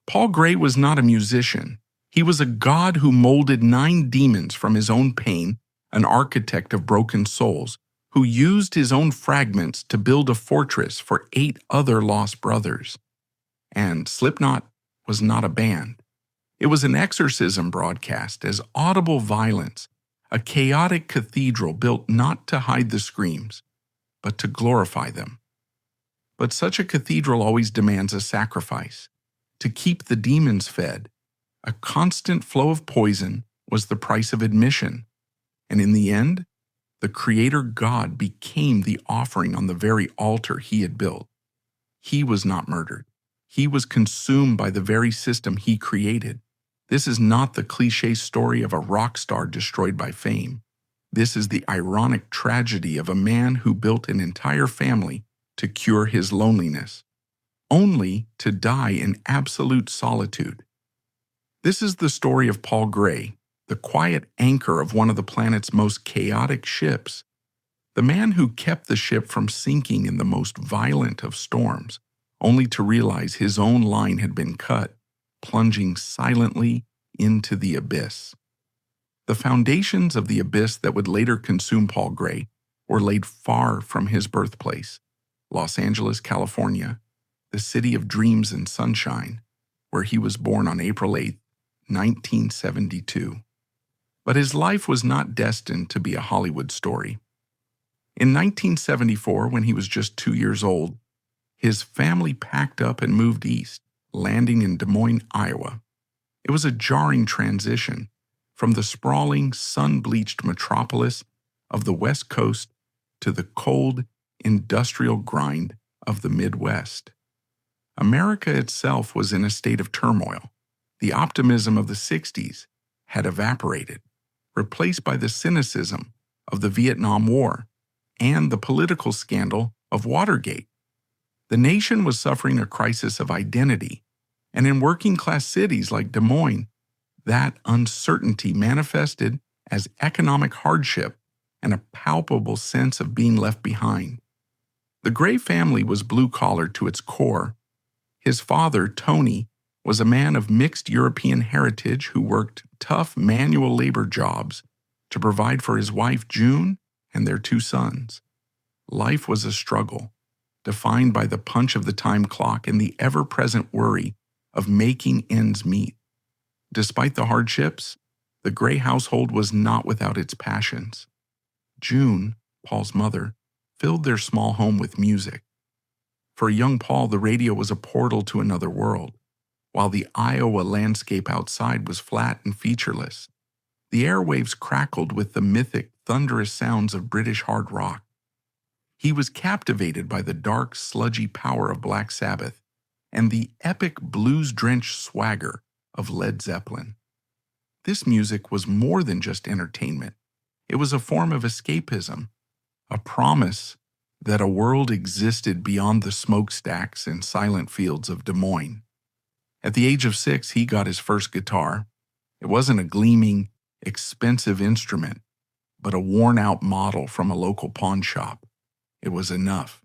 Paul Gray was not a musician. He was a god who molded 9 demons from his own pain, an architect of broken souls, who used his own fragments to build a fortress for 8 other lost brothers. And Slipknot was not a band. It was an exorcism broadcast as audible violence, a chaotic cathedral built not to hide the screams, but to glorify them. But such a cathedral always demands a sacrifice. To keep the demons fed, a constant flow of poison was the price of admission. And in the end, the Creator God became the offering on the very altar He had built. He was not murdered. He was consumed by the very system He created. This is not the cliché story of a rock star destroyed by fame. This is the ironic tragedy of a man who built an entire family to cure his loneliness, only to die in absolute solitude. This is the story of Paul Gray, the quiet anchor of one of the planet's most chaotic ships, the man who kept the ship from sinking in the most violent of storms, only to realize his own line had been cut, plunging silently into the abyss. The foundations of the abyss that would later consume Paul Gray were laid far from his birthplace, Los Angeles, California, the city of dreams and sunshine, where he was born on April 8, 1972. But his life was not destined to be a Hollywood story. In 1974, when he was just 2 years old, his family packed up and moved east, landing in Des Moines, Iowa. It was a jarring transition from the sprawling, sun-bleached metropolis of the West Coast to the cold, industrial grind of the Midwest. America itself was in a state of turmoil. The optimism of the 60s had evaporated, replaced by the cynicism of the Vietnam War and the political scandal of Watergate. The nation was suffering a crisis of identity, and in working-class cities like Des Moines, that uncertainty manifested as economic hardship and a palpable sense of being left behind. The Gray family was blue-collar to its core. His father, Tony, was a man of mixed European heritage who worked tough manual labor jobs to provide for his wife, June, and their 2 sons. Life was a struggle, defined by the punch of the time clock and the ever-present worry of making ends meet. Despite the hardships, the Gray household was not without its passions. June, Paul's mother, filled their small home with music. For young Paul, the radio was a portal to another world, while the Iowa landscape outside was flat and featureless. The airwaves crackled with the mythic, thunderous sounds of British hard rock. He was captivated by the dark, sludgy power of Black Sabbath and the epic blues-drenched swagger of Led Zeppelin. This music was more than just entertainment. It was a form of escapism, a promise that a world existed beyond the smokestacks and silent fields of Des Moines. At the age of 6, he got his first guitar. It wasn't a gleaming, expensive instrument, but a worn-out model from a local pawn shop. It was enough.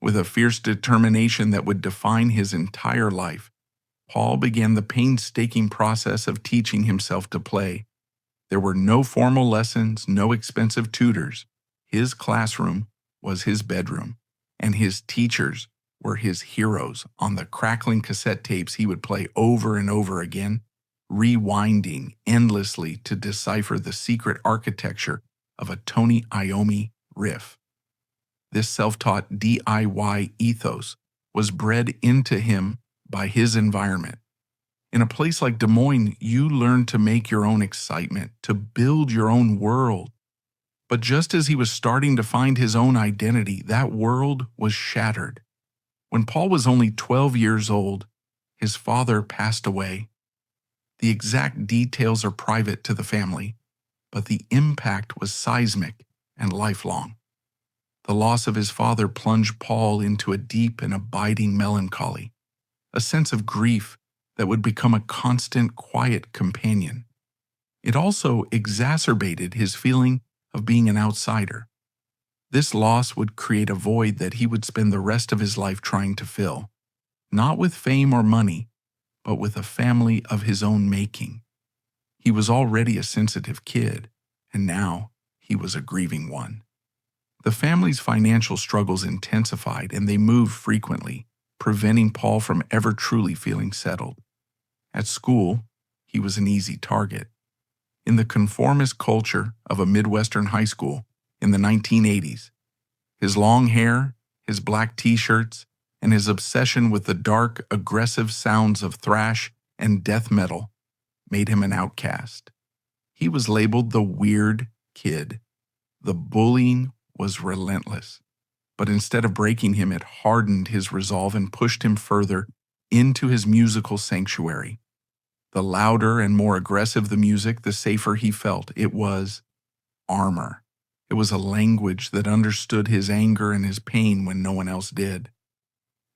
With a fierce determination that would define his entire life, Paul began the painstaking process of teaching himself to play. There were no formal lessons, no expensive tutors. His classroom was his bedroom, and his teachers were his heroes on the crackling cassette tapes he would play over and over again, rewinding endlessly to decipher the secret architecture of a Tony Iommi riff. This self-taught DIY ethos was bred into him by his environment. In a place like Des Moines, you learn to make your own excitement, to build your own world. But just as he was starting to find his own identity, that world was shattered. When Paul was only 12 years old, his father passed away. The exact details are private to the family, but the impact was seismic and lifelong. The loss of his father plunged Paul into a deep and abiding melancholy, a sense of grief that would become a constant, quiet companion. It also exacerbated his feeling of being an outsider. This loss would create a void that he would spend the rest of his life trying to fill, not with fame or money, but with a family of his own making. He was already a sensitive kid, and now he was a grieving one. The family's financial struggles intensified, and they moved frequently, preventing Paul from ever truly feeling settled. At school, he was an easy target. In the conformist culture of a Midwestern high school in the 1980s, his long hair, his black t-shirts, and his obsession with the dark, aggressive sounds of thrash and death metal made him an outcast. He was labeled the weird kid. The bullying was relentless, but instead of breaking him, it hardened his resolve and pushed him further into his musical sanctuary. The louder and more aggressive the music, the safer he felt. It was armor. It was a language that understood his anger and his pain when no one else did.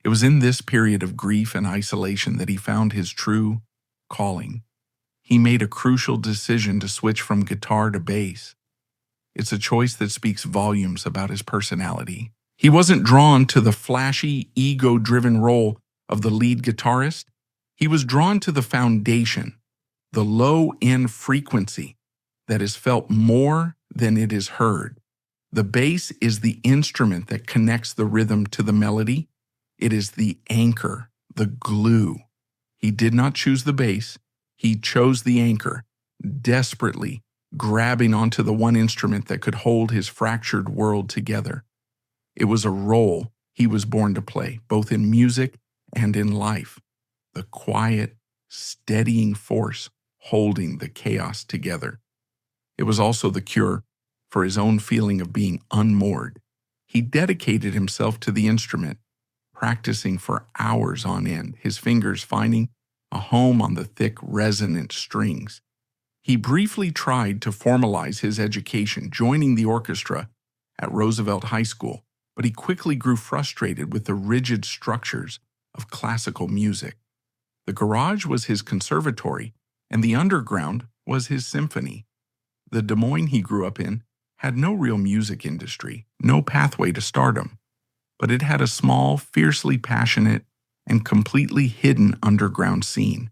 It was in this period of grief and isolation that he found his true calling. He made a crucial decision to switch from guitar to bass. It's a choice that speaks volumes about his personality. He wasn't drawn to the flashy, ego-driven role of the lead guitarist. He was drawn to the foundation, the low-end frequency that is felt more than it is heard. The bass is the instrument that connects the rhythm to the melody. It is the anchor, the glue. He did not choose the bass. He chose the anchor, desperately grabbing onto the one instrument that could hold his fractured world together. It was a role he was born to play, both in music and in life. The quiet, steadying force holding the chaos together. It was also the cure for his own feeling of being unmoored. He dedicated himself to the instrument, practicing for hours on end, his fingers finding a home on the thick, resonant strings. He briefly tried to formalize his education, joining the orchestra at Roosevelt High School, but he quickly grew frustrated with the rigid structures of classical music. The garage was his conservatory, and the underground was his symphony. The Des Moines he grew up in had no real music industry, no pathway to stardom, but it had a small, fiercely passionate, and completely hidden underground scene.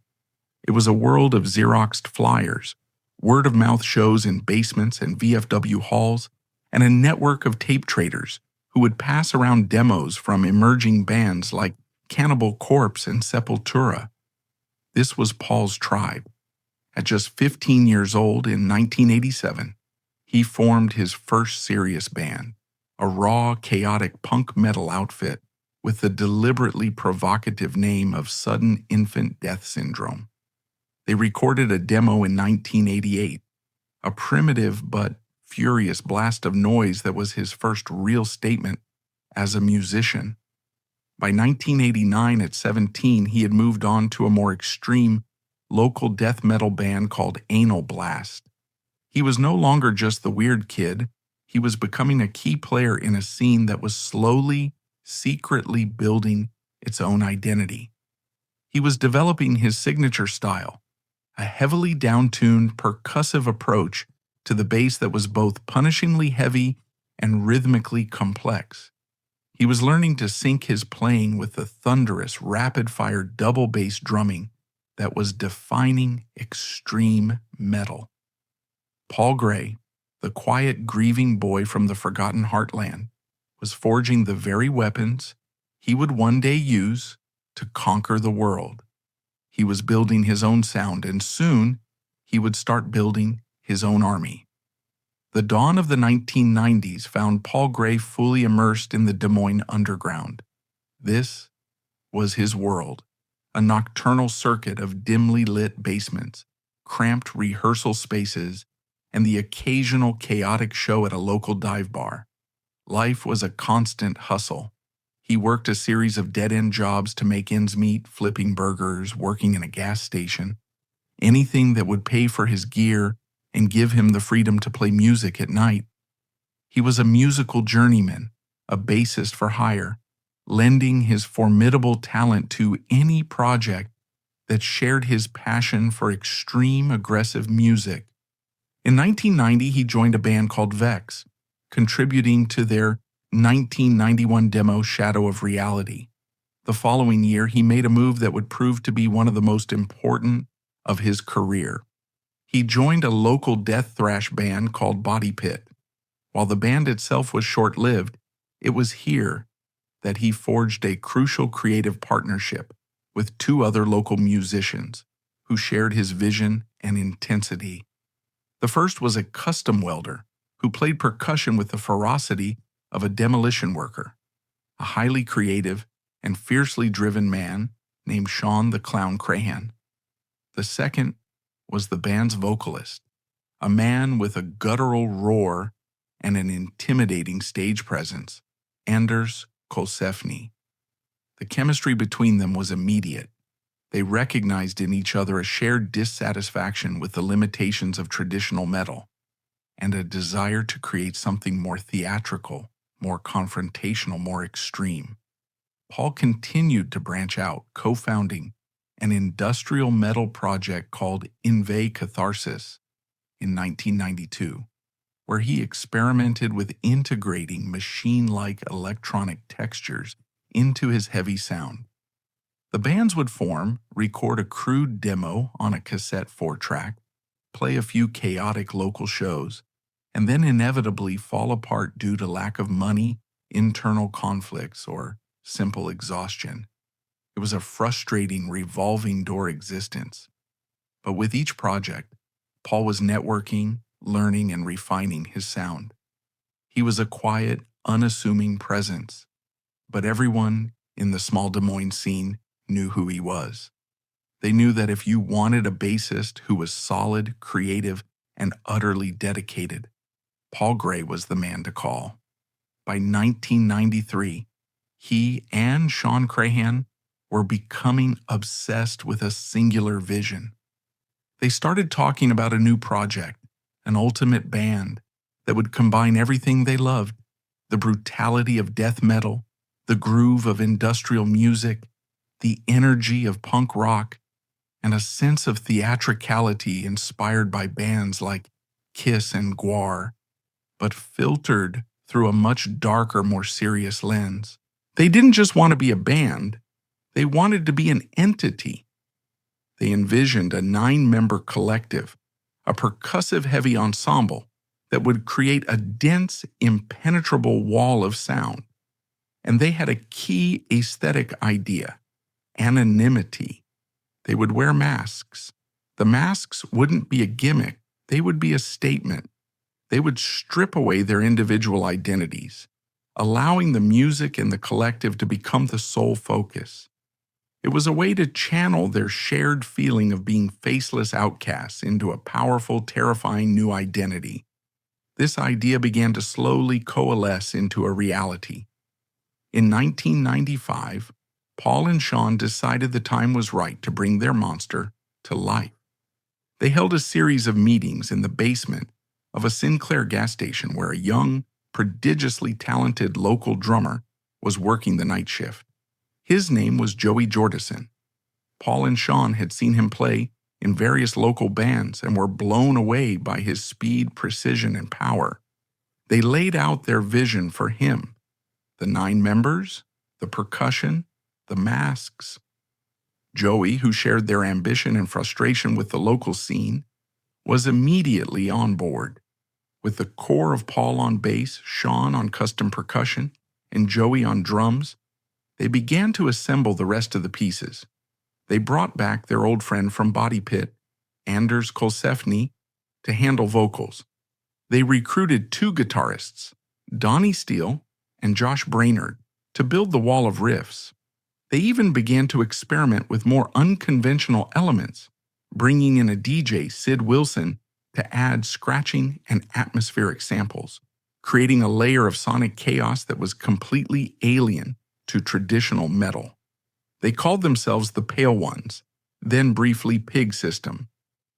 It was a world of Xeroxed flyers, word-of-mouth shows in basements and VFW halls, and a network of tape traders who would pass around demos from emerging bands like Cannibal Corpse and Sepultura. This was Paul's tribe. At just 15 years old in 1987, he formed his first serious band, a raw, chaotic punk metal outfit with the deliberately provocative name of Sudden Infant Death Syndrome. They recorded a demo in 1988, a primitive but furious blast of noise that was his first real statement as a musician. By 1989, at 17, he had moved on to a more extreme local death metal band called Anal Blast. He was no longer just the weird kid. He was becoming a key player in a scene that was slowly, secretly building its own identity. He was developing his signature style, a heavily down-tuned, percussive approach to the bass that was both punishingly heavy and rhythmically complex. He was learning to sync his playing with the thunderous, rapid-fire double bass drumming that was defining extreme metal. Paul Gray, the quiet, grieving boy from the forgotten heartland, was forging the very weapons he would one day use to conquer the world. He was building his own sound, and soon he would start building his own army. The dawn of the 1990s found Paul Gray fully immersed in the Des Moines underground. This was his world, a nocturnal circuit of dimly lit basements, cramped rehearsal spaces, and the occasional chaotic show at a local dive bar. Life was a constant hustle. He worked a series of dead-end jobs to make ends meet, flipping burgers, working in a gas station, anything that would pay for his gear and give him the freedom to play music at night. He was a musical journeyman, a bassist for hire, lending his formidable talent to any project that shared his passion for extreme aggressive music. In 1990, he joined a band called Vex, contributing to their 1991 demo Shadow of Reality. The following year, he made a move that would prove to be one of the most important of his career. He joined a local death thrash band called Body Pit. While the band itself was short-lived, it was here that he forged a crucial creative partnership with two other local musicians who shared his vision and intensity. The first was a custom welder who played percussion with the ferocity of a demolition worker, a highly creative and fiercely driven man named Sean the Clown Crahan. The second was the band's vocalist, a man with a guttural roar and an intimidating stage presence, Anders Kolsefny. The chemistry between them was immediate. They recognized in each other a shared dissatisfaction with the limitations of traditional metal and a desire to create something more theatrical, more confrontational, more extreme. Paul continued to branch out, co-founding an industrial metal project called Inve Catharsis in 1992, where he experimented with integrating machine-like electronic textures into his heavy sound. The bands would form, record a crude demo on a cassette 4-track, play a few chaotic local shows, and then inevitably fall apart due to lack of money, internal conflicts, or simple exhaustion. It was a frustrating, revolving door existence. But with each project, Paul was networking, learning, and refining his sound. He was a quiet, unassuming presence, but everyone in the small Des Moines scene knew who he was. They knew that if you wanted a bassist who was solid, creative, and utterly dedicated, Paul Gray was the man to call. By 1993, he and Sean Crahan were becoming obsessed with a singular vision. They started talking about a new project, an ultimate band that would combine everything they loved, the brutality of death metal, the groove of industrial music, the energy of punk rock, and a sense of theatricality inspired by bands like Kiss and Gwar, but filtered through a much darker, more serious lens. They didn't just want to be a band, they wanted to be an entity. They envisioned a 9-member collective, a percussive heavy ensemble that would create a dense, impenetrable wall of sound. And they had a key aesthetic idea: anonymity. They would wear masks. The masks wouldn't be a gimmick, they would be a statement. They would strip away their individual identities, allowing the music and the collective to become the sole focus. It was a way to channel their shared feeling of being faceless outcasts into a powerful, terrifying new identity. This idea began to slowly coalesce into a reality. In 1995, Paul and Sean decided the time was right to bring their monster to life. They held a series of meetings in the basement of a Sinclair gas station where a young, prodigiously talented local drummer was working the night shift. His name was Joey Jordison. Paul and Sean had seen him play in various local bands and were blown away by his speed, precision, and power. They laid out their vision for him: the 9 members, the percussion, the masks. Joey, who shared their ambition and frustration with the local scene, was immediately on board. With the core of Paul on bass, Sean on custom percussion, and Joey on drums, they began to assemble the rest of the pieces. They brought back their old friend from Body Pit, Anders Kolsefny, to handle vocals. They recruited 2 guitarists, Donnie Steele and Josh Brainerd, to build the wall of riffs. They even began to experiment with more unconventional elements, bringing in a DJ, Sid Wilson, to add scratching and atmospheric samples, creating a layer of sonic chaos that was completely alien to traditional metal. They called themselves the Pale Ones, then briefly Pig System,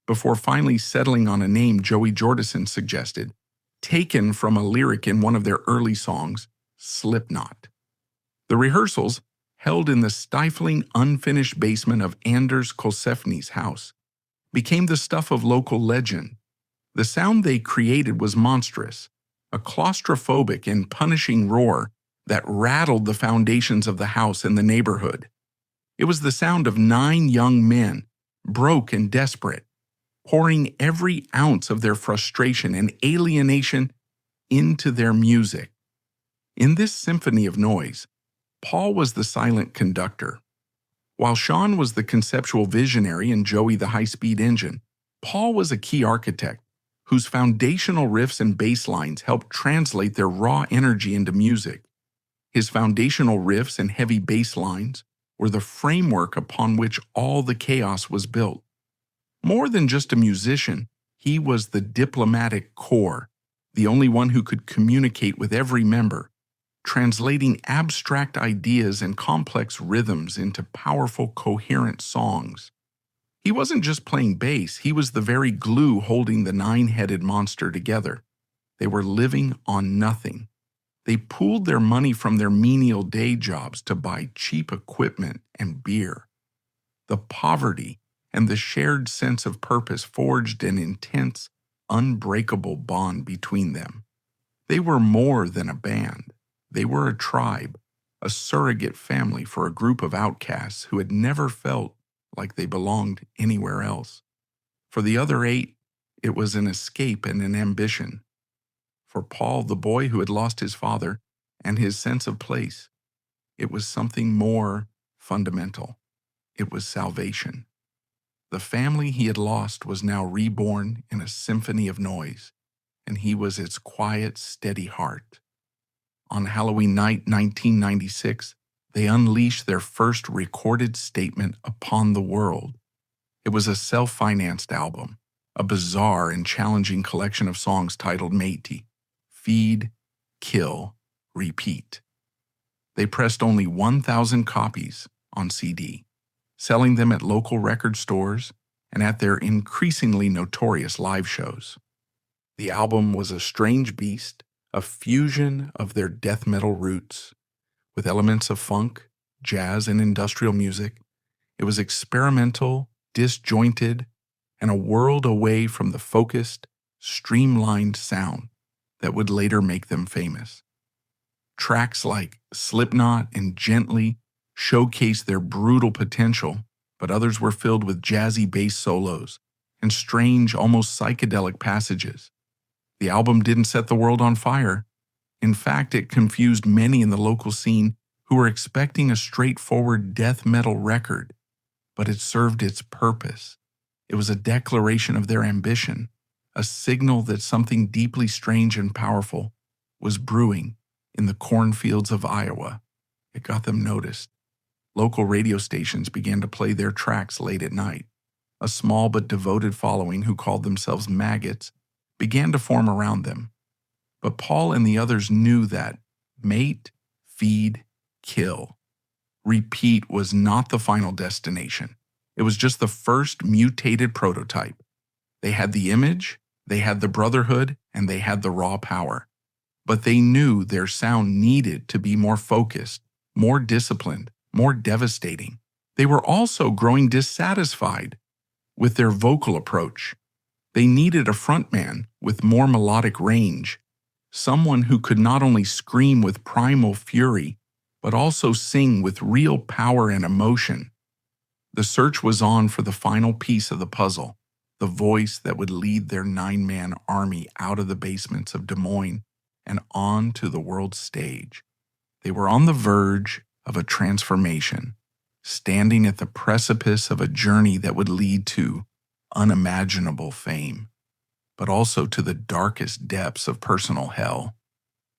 before finally settling on a name Joey Jordison suggested, taken from a lyric in one of their early songs, Slipknot. The rehearsals, held in the stifling, unfinished basement of Anders Kolsefny's house, became the stuff of local legend. The sound they created was monstrous, a claustrophobic and punishing roar that rattled the foundations of the house and the neighborhood. It was the sound of 9 young men, broke and desperate, pouring every ounce of their frustration and alienation into their music. In this symphony of noise, Paul was the silent conductor. While Sean was the conceptual visionary and Joey the high-speed engine, Paul was a key architect whose foundational riffs and bass lines helped translate their raw energy into music. His foundational riffs and heavy bass lines were the framework upon which all the chaos was built. More than just a musician, he was the diplomatic core, the only one who could communicate with every member, translating abstract ideas and complex rhythms into powerful, coherent songs. He wasn't just playing bass, he was the very glue holding the 9-headed monster together. They were living on nothing. They pooled their money from their menial day jobs to buy cheap equipment and beer. The poverty and the shared sense of purpose forged an intense, unbreakable bond between them. They were more than a band. They were a tribe, a surrogate family for a group of outcasts who had never felt like they belonged anywhere else. For the other 8, it was an escape and an ambition. For Paul, the boy who had lost his father and his sense of place, it was something more fundamental. It was salvation. The family he had lost was now reborn in a symphony of noise, and he was its quiet, steady heart. On Halloween night 1996, they unleashed their first recorded statement upon the world. It was a self-financed album, a bizarre and challenging collection of songs titled Matey, Feed, Kill, Repeat. They pressed only 1,000 copies on CD, selling them at local record stores and at their increasingly notorious live shows. The album was a strange beast, a fusion of their death metal roots, with elements of funk, jazz, and industrial music. It was experimental, disjointed, and a world away from the focused, streamlined sound that would later make them famous. Tracks like Slipknot and Gently showcased their brutal potential, but others were filled with jazzy bass solos and strange, almost psychedelic passages. The album didn't set the world on fire. In fact, it confused many in the local scene who were expecting a straightforward death metal record, but it served its purpose. It was a declaration of their ambition, a signal that something deeply strange and powerful was brewing in the cornfields of Iowa. It got them noticed. Local radio stations began to play their tracks late at night. A small but devoted following who called themselves maggots began to form around them. But Paul and the others knew that mate, feed, kill, repeat was not the final destination. It was just the first mutated prototype. They had the image, they had the brotherhood, and they had the raw power. But they knew their sound needed to be more focused, more disciplined, more devastating. They were also growing dissatisfied with their vocal approach. They needed a frontman with more melodic range, someone who could not only scream with primal fury, but also sing with real power and emotion. The search was on for the final piece of the puzzle, the voice that would lead their 9-man army out of the basements of Des Moines and on to the world stage. They were on the verge of a transformation, standing at the precipice of a journey that would lead to unimaginable fame, but also to the darkest depths of personal hell.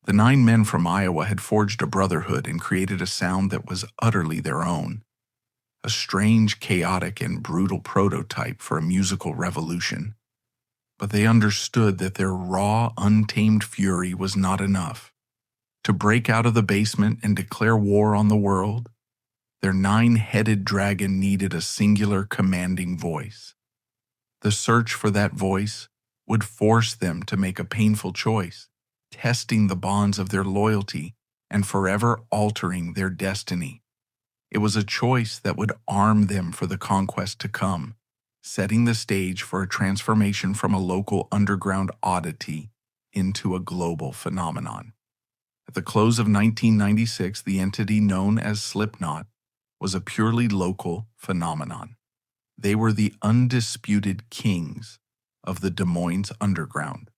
The 9 men from Iowa had forged a brotherhood and created a sound that was utterly their own, a strange, chaotic, and brutal prototype for a musical revolution. But they understood that their raw, untamed fury was not enough. To break out of the basement and declare war on the world, their 9-headed dragon needed a singular, commanding voice. The search for that voice would force them to make a painful choice, testing the bonds of their loyalty and forever altering their destiny. It was a choice that would arm them for the conquest to come, setting the stage for a transformation from a local underground oddity into a global phenomenon. At the close of 1996, the entity known as Slipknot was a purely local phenomenon. They were the undisputed kings of the Des Moines underground,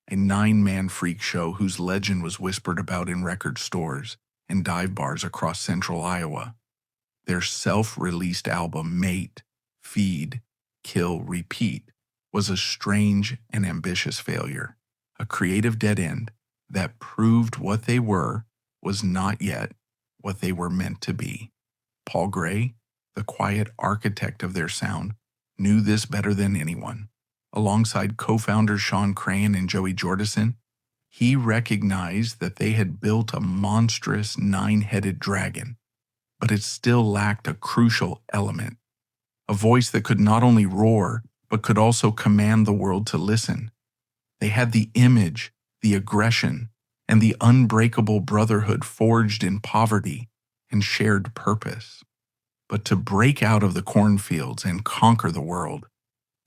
a 9-man freak show whose legend was whispered about in record stores and dive bars across central Iowa. Their self-released album, Mate, Feed, Kill, Repeat, was a strange and ambitious failure, a creative dead end that proved what they were was not yet what they were meant to be. Paul Gray, the quiet architect of their sound, knew this better than anyone. Alongside co-founders Sean Crahan and Joey Jordison, he recognized that they had built a monstrous 9-headed dragon, but it still lacked a crucial element, a voice that could not only roar, but could also command the world to listen. They had the image, the aggression, and the unbreakable brotherhood forged in poverty and shared purpose. But to break out of the cornfields and conquer the world,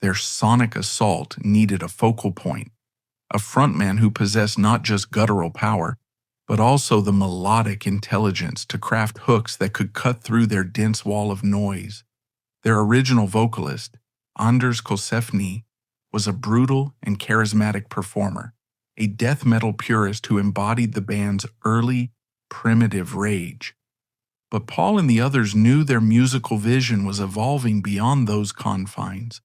their sonic assault needed a focal point, a frontman who possessed not just guttural power, but also the melodic intelligence to craft hooks that could cut through their dense wall of noise. Their original vocalist, Anders Kosefny, was a brutal and charismatic performer, a death metal purist who embodied the band's early, primitive rage. But Paul and the others knew their musical vision was evolving beyond those confines.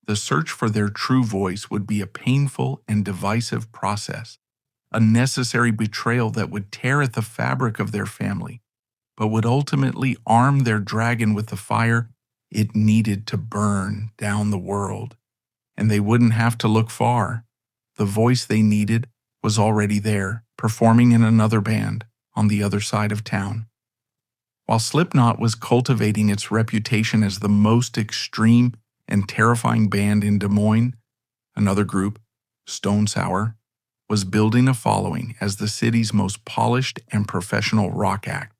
The search for their true voice would be a painful and divisive process, a necessary betrayal that would tear at the fabric of their family, but would ultimately arm their dragon with the fire it needed to burn down the world. And they wouldn't have to look far. The voice they needed was already there, performing in another band on the other side of town. While Slipknot was cultivating its reputation as the most extreme and terrifying band in Des Moines, another group, Stone Sour, was building a following as the city's most polished and professional rock act.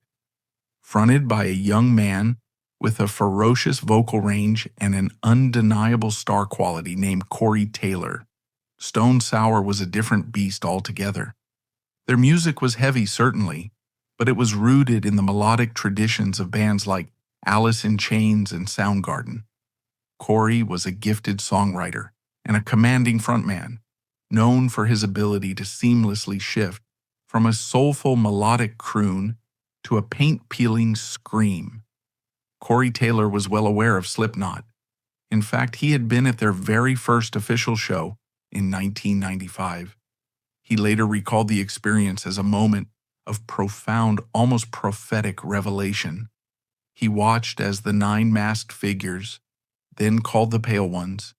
Fronted by a young man with a ferocious vocal range and an undeniable star quality named Corey Taylor, Stone Sour was a different beast altogether. Their music was heavy, certainly, but it was rooted in the melodic traditions of bands like Alice in Chains and Soundgarden. Corey was a gifted songwriter and a commanding frontman, known for his ability to seamlessly shift from a soulful melodic croon to a paint-peeling scream. Corey Taylor was well aware of Slipknot. In fact, he had been at their very first official show in 1995. He later recalled the experience as a moment of profound, almost prophetic revelation. He watched as the 9 masked figures, then called the Pale Ones,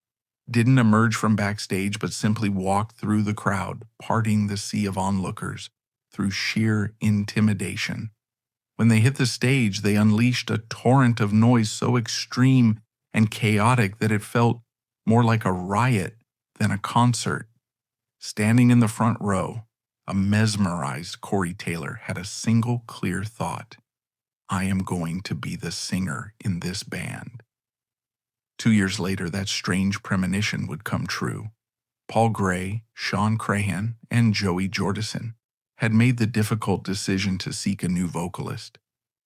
didn't emerge from backstage but simply walked through the crowd, parting the sea of onlookers through sheer intimidation. When they hit the stage, they unleashed a torrent of noise so extreme and chaotic that it felt more like a riot than a concert. Standing in the front row, a mesmerized Corey Taylor had a single clear thought: I am going to be the singer in this band. 2 years later, that strange premonition would come true. Paul Gray, Sean Crahan, and Joey Jordison had made the difficult decision to seek a new vocalist.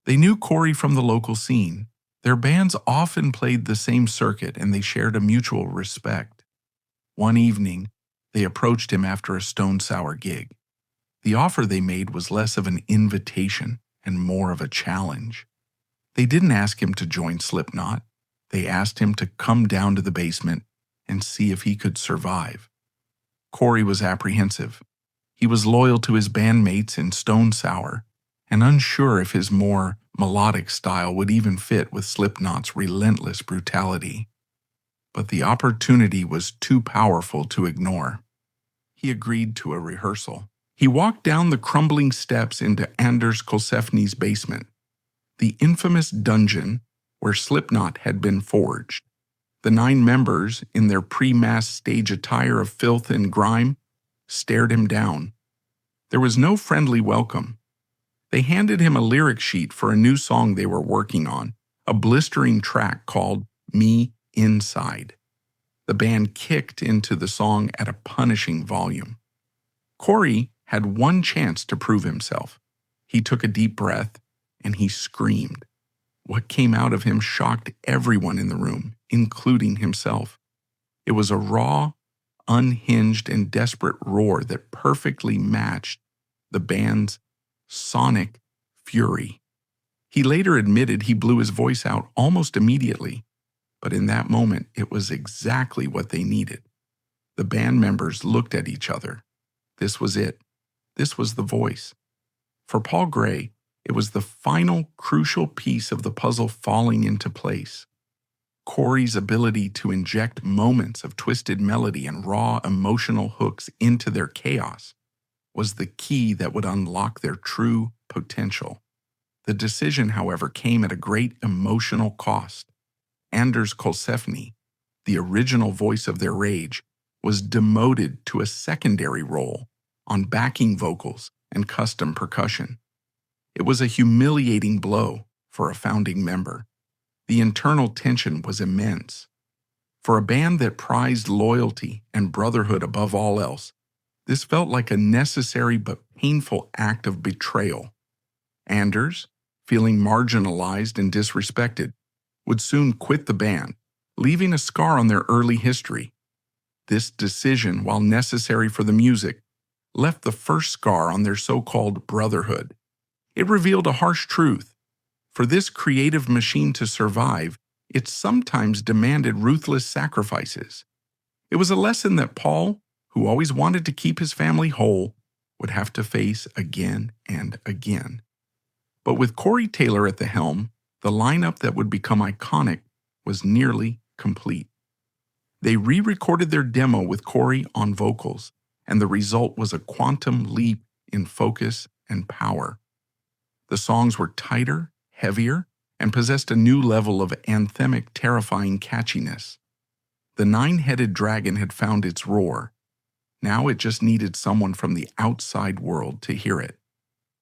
They knew Corey from the local scene. Their bands often played the same circuit, and they shared a mutual respect. One evening, they approached him after a Stone Sour gig. The offer they made was less of an invitation and more of a challenge. They didn't ask him to join Slipknot. They asked him to come down to the basement and see if he could survive. Corey was apprehensive. He was loyal to his bandmates in Stone Sour and unsure if his more melodic style would even fit with Slipknot's relentless brutality. But the opportunity was too powerful to ignore. He agreed to a rehearsal. He walked down the crumbling steps into Anders Kosefny's basement, the infamous dungeon where Slipknot had been forged. The 9 members, in their pre-mass stage attire of filth and grime, stared him down. There was no friendly welcome. They handed him a lyric sheet for a new song they were working on, a blistering track called Me Inside. The band kicked into the song at a punishing volume. Corey had one chance to prove himself. He took a deep breath, and he screamed. What came out of him shocked everyone in the room, including himself. It was a raw, unhinged, and desperate roar that perfectly matched the band's sonic fury. He later admitted he blew his voice out almost immediately, but in that moment, it was exactly what they needed. The band members looked at each other. This was it. This was the voice. For Paul Gray, it was the final crucial piece of the puzzle falling into place. Corey's ability to inject moments of twisted melody and raw emotional hooks into their chaos was the key that would unlock their true potential. The decision, however, came at a great emotional cost. Anders Kolsefny, the original voice of their Rage, was demoted to a secondary role on backing vocals and custom percussion. It was a humiliating blow for a founding member. The internal tension was immense. For a band that prized loyalty and brotherhood above all else, this felt like a necessary but painful act of betrayal. Anders, feeling marginalized and disrespected, would soon quit the band, leaving a scar on their early history. This decision, while necessary for the music, left the first scar on their so-called brotherhood. It revealed a harsh truth. For this creative machine to survive, it sometimes demanded ruthless sacrifices. It was a lesson that Paul, who always wanted to keep his family whole, would have to face again and again. But with Corey Taylor at the helm, the lineup that would become iconic was nearly complete. They re-recorded their demo with Corey on vocals, and the result was a quantum leap in focus and power. The songs were tighter, heavier, and possessed a new level of anthemic, terrifying catchiness. The nine-headed dragon had found its roar. Now it just needed someone from the outside world to hear it.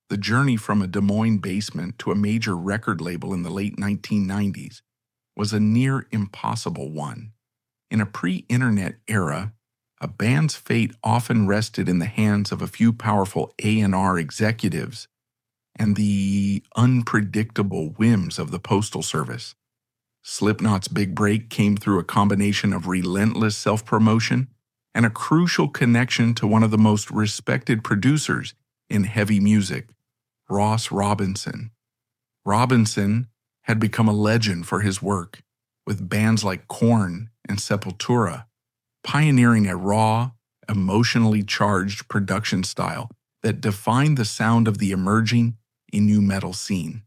The journey from a Des Moines basement to a major record label in the late 1990s was a near impossible one. In a pre-internet era, a band's fate often rested in the hands of a few powerful A&R executives and the unpredictable whims of the Postal Service. Slipknot's big break came through a combination of relentless self-promotion and a crucial connection to one of the most respected producers in heavy music, Ross Robinson. Robinson had become a legend for his work, with bands like Korn and Sepultura, pioneering a raw, emotionally charged production style that defined the sound of the emerging nu metal scene.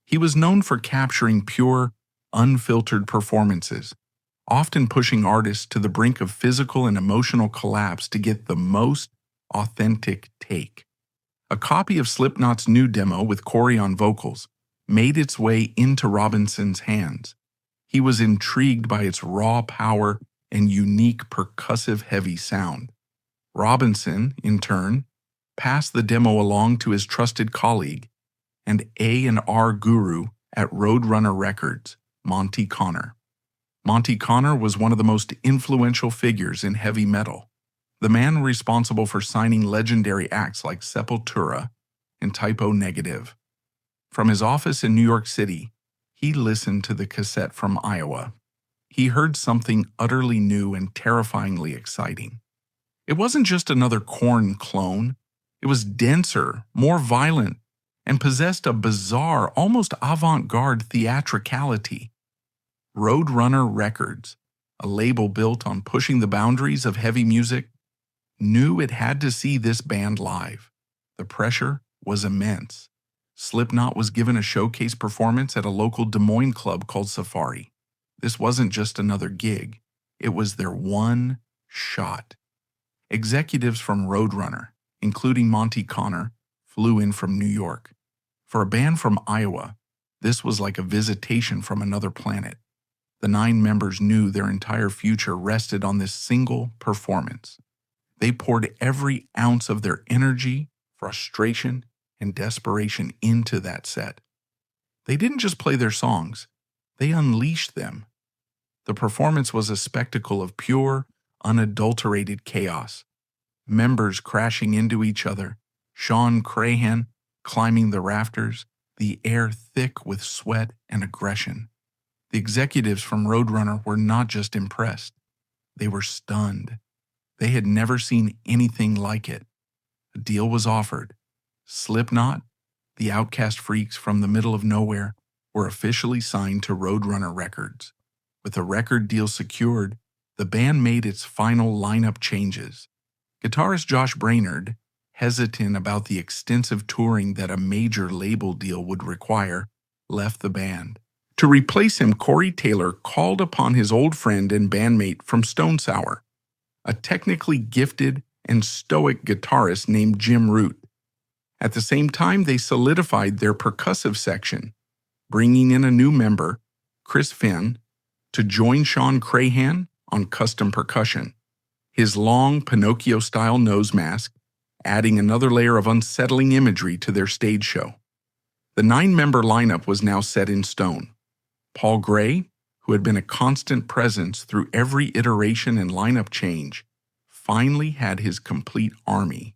He was known for capturing pure, unfiltered performances, often pushing artists to the brink of physical and emotional collapse to get the most authentic take. A copy of Slipknot's new demo with Corey on vocals made its way into Robinson's hands. He was intrigued by its raw power and unique percussive heavy sound. Robinson, in turn, passed the demo along to his trusted colleague and A&R guru at Roadrunner Records, Monty Connor. Monty Connor was one of the most influential figures in heavy metal, the man responsible for signing legendary acts like Sepultura and Typo Negative. From his office in New York City, he listened to the cassette from Iowa. He heard something utterly new and terrifyingly exciting. It wasn't just another Korn clone. It was denser, more violent, and possessed a bizarre, almost avant-garde theatricality. Roadrunner Records, a label built on pushing the boundaries of heavy music, knew it had to see this band live. The pressure was immense. Slipknot was given a showcase performance at a local Des Moines club called Safari. This wasn't just another gig. It was their one shot. Executives from Roadrunner, including Monty Connor, flew in from New York. For a band from Iowa, this was like a visitation from another planet. The 9 members knew their entire future rested on this single performance. They poured every ounce of their energy, frustration, and desperation into that set. They didn't just play their songs, they unleashed them. The performance was a spectacle of pure, unadulterated chaos. members crashing into each other, Sean Crahan climbing the rafters, the air thick with sweat and aggression. The executives from Roadrunner were not just impressed, they were stunned. They had never seen anything like it. A deal was offered. Slipknot, the outcast freaks from the middle of nowhere, were officially signed to Roadrunner Records. With a record deal secured, the band made its final lineup changes. Guitarist Josh Brainerd, hesitant about the extensive touring that a major label deal would require, left the band. To replace him, Corey Taylor called upon his old friend and bandmate from Stone Sour, a technically gifted and stoic guitarist named Jim Root. At the same time, they solidified their percussive section, bringing in a new member, Chris Finn, to join Sean Crahan on custom percussion. His long Pinocchio-style nose mask, adding another layer of unsettling imagery to their stage show. The 9-member lineup was now set in stone. Paul Gray, who had been a constant presence through every iteration and lineup change, finally had his complete army.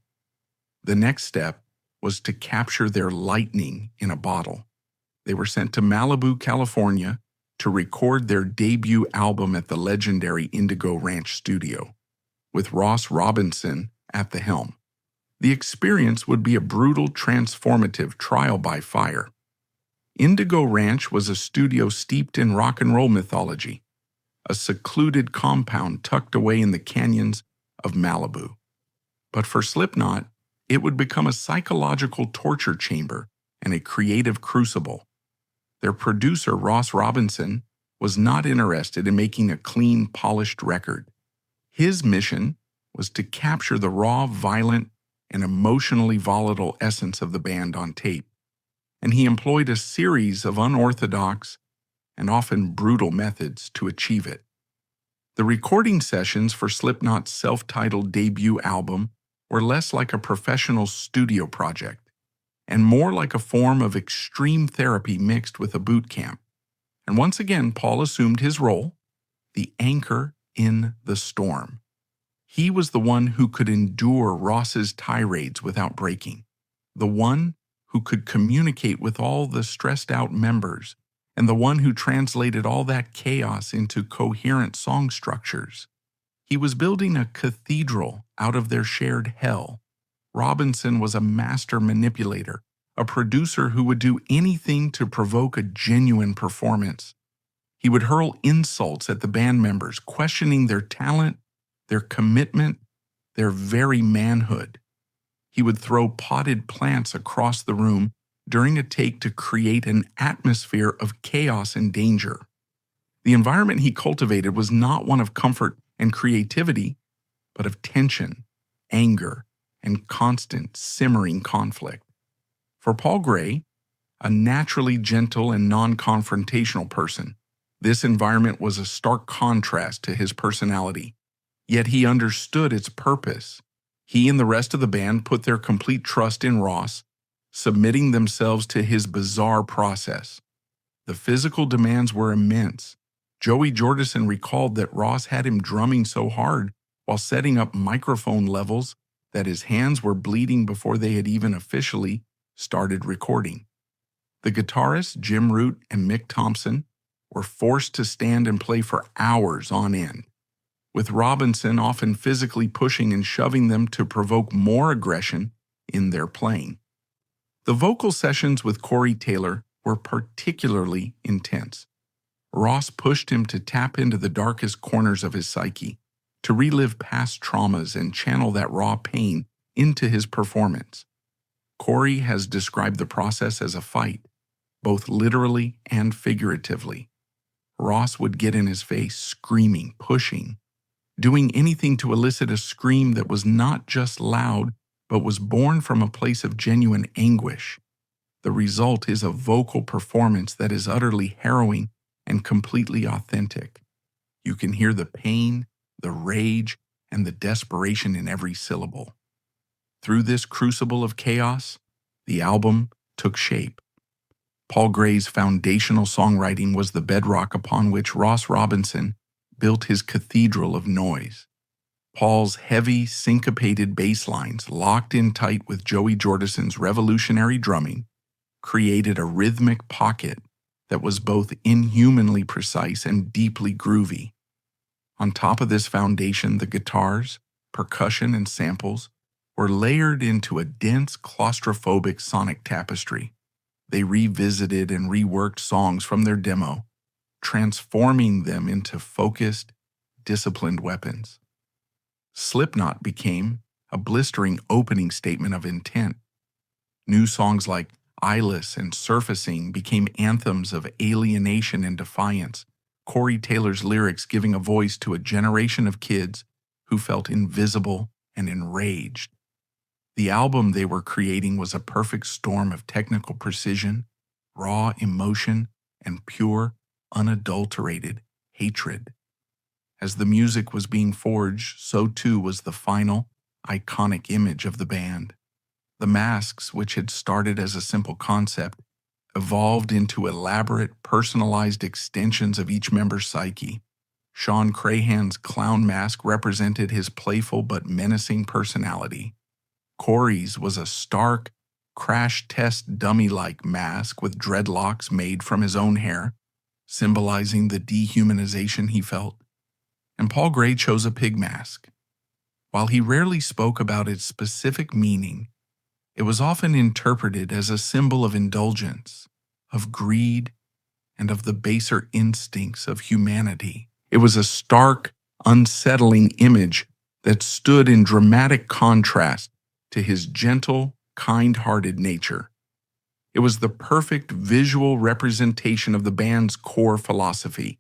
The next step was to capture their lightning in a bottle. They were sent to Malibu, California, to record their debut album at the legendary Indigo Ranch studio, with Ross Robinson at the helm. The experience would be a brutal, transformative trial by fire. Indigo Ranch was a studio steeped in rock and roll mythology, a secluded compound tucked away in the canyons of Malibu. But for Slipknot, it would become a psychological torture chamber and a creative crucible. Their producer, Ross Robinson, was not interested in making a clean, polished record. His mission was to capture the raw, violent, and emotionally volatile essence of the band on tape, and he employed a series of unorthodox and often brutal methods to achieve it. The recording sessions for Slipknot's self-titled debut album were less like a professional studio project and more like a form of extreme therapy mixed with a boot camp. And once again, Paul assumed his role, the anchor in the storm. He was the one who could endure Ross's tirades without breaking, the one who could communicate with all the stressed-out members, and the one who translated all that chaos into coherent song structures. He was building a cathedral out of their shared hell. Robinson was a master manipulator, a producer who would do anything to provoke a genuine performance. He would hurl insults at the band members, questioning their talent, their commitment, their very manhood. He would throw potted plants across the room during a take to create an atmosphere of chaos and danger. The environment he cultivated was not one of comfort and creativity, but of tension, anger, and constant simmering conflict. For Paul Gray, a naturally gentle and non-confrontational person, this environment was a stark contrast to his personality, yet he understood its purpose. He and the rest of the band put their complete trust in Ross, submitting themselves to his bizarre process. The physical demands were immense. Joey Jordison recalled that Ross had him drumming so hard while setting up microphone levels that his hands were bleeding before they had even officially started recording. The guitarists, Jim Root and Mick Thompson, were forced to stand and play for hours on end, with Robinson often physically pushing and shoving them to provoke more aggression in their playing. The vocal sessions with Corey Taylor were particularly intense. Ross pushed him to tap into the darkest corners of his psyche, to relive past traumas and channel that raw pain into his performance. Corey has described the process as a fight, both literally and figuratively. Ross would get in his face, screaming, pushing, doing anything to elicit a scream that was not just loud, but was born from a place of genuine anguish. The result is a vocal performance that is utterly harrowing and completely authentic. You can hear the pain, the rage, and the desperation in every syllable. Through this crucible of chaos, the album took shape. Paul Gray's foundational songwriting was the bedrock upon which Ross Robinson built his cathedral of noise. Paul's heavy, syncopated bass lines, locked in tight with Joey Jordison's revolutionary drumming, created a rhythmic pocket that was both inhumanly precise and deeply groovy. On top of this foundation, the guitars, percussion, and samples were layered into a dense, claustrophobic sonic tapestry. They revisited and reworked songs from their demo, transforming them into focused, disciplined weapons. Slipknot became a blistering opening statement of intent. New songs like Eyeless and Surfacing became anthems of alienation and defiance, Corey Taylor's lyrics giving a voice to a generation of kids who felt invisible and enraged. The album they were creating was a perfect storm of technical precision, raw emotion, and pure, unadulterated hatred. As the music was being forged, so too was the final, iconic image of the band. The masks, which had started as a simple concept, evolved into elaborate, personalized extensions of each member's psyche. Sean Crahan's clown mask represented his playful but menacing personality. Corey's was a stark, crash test dummy-like mask with dreadlocks made from his own hair, symbolizing the dehumanization he felt. And Paul Gray chose a pig mask. While he rarely spoke about its specific meaning, it was often interpreted as a symbol of indulgence, of greed, and of the baser instincts of humanity. It was a stark, unsettling image that stood in dramatic contrast to his gentle, kind-hearted nature. It was the perfect visual representation of the band's core philosophy: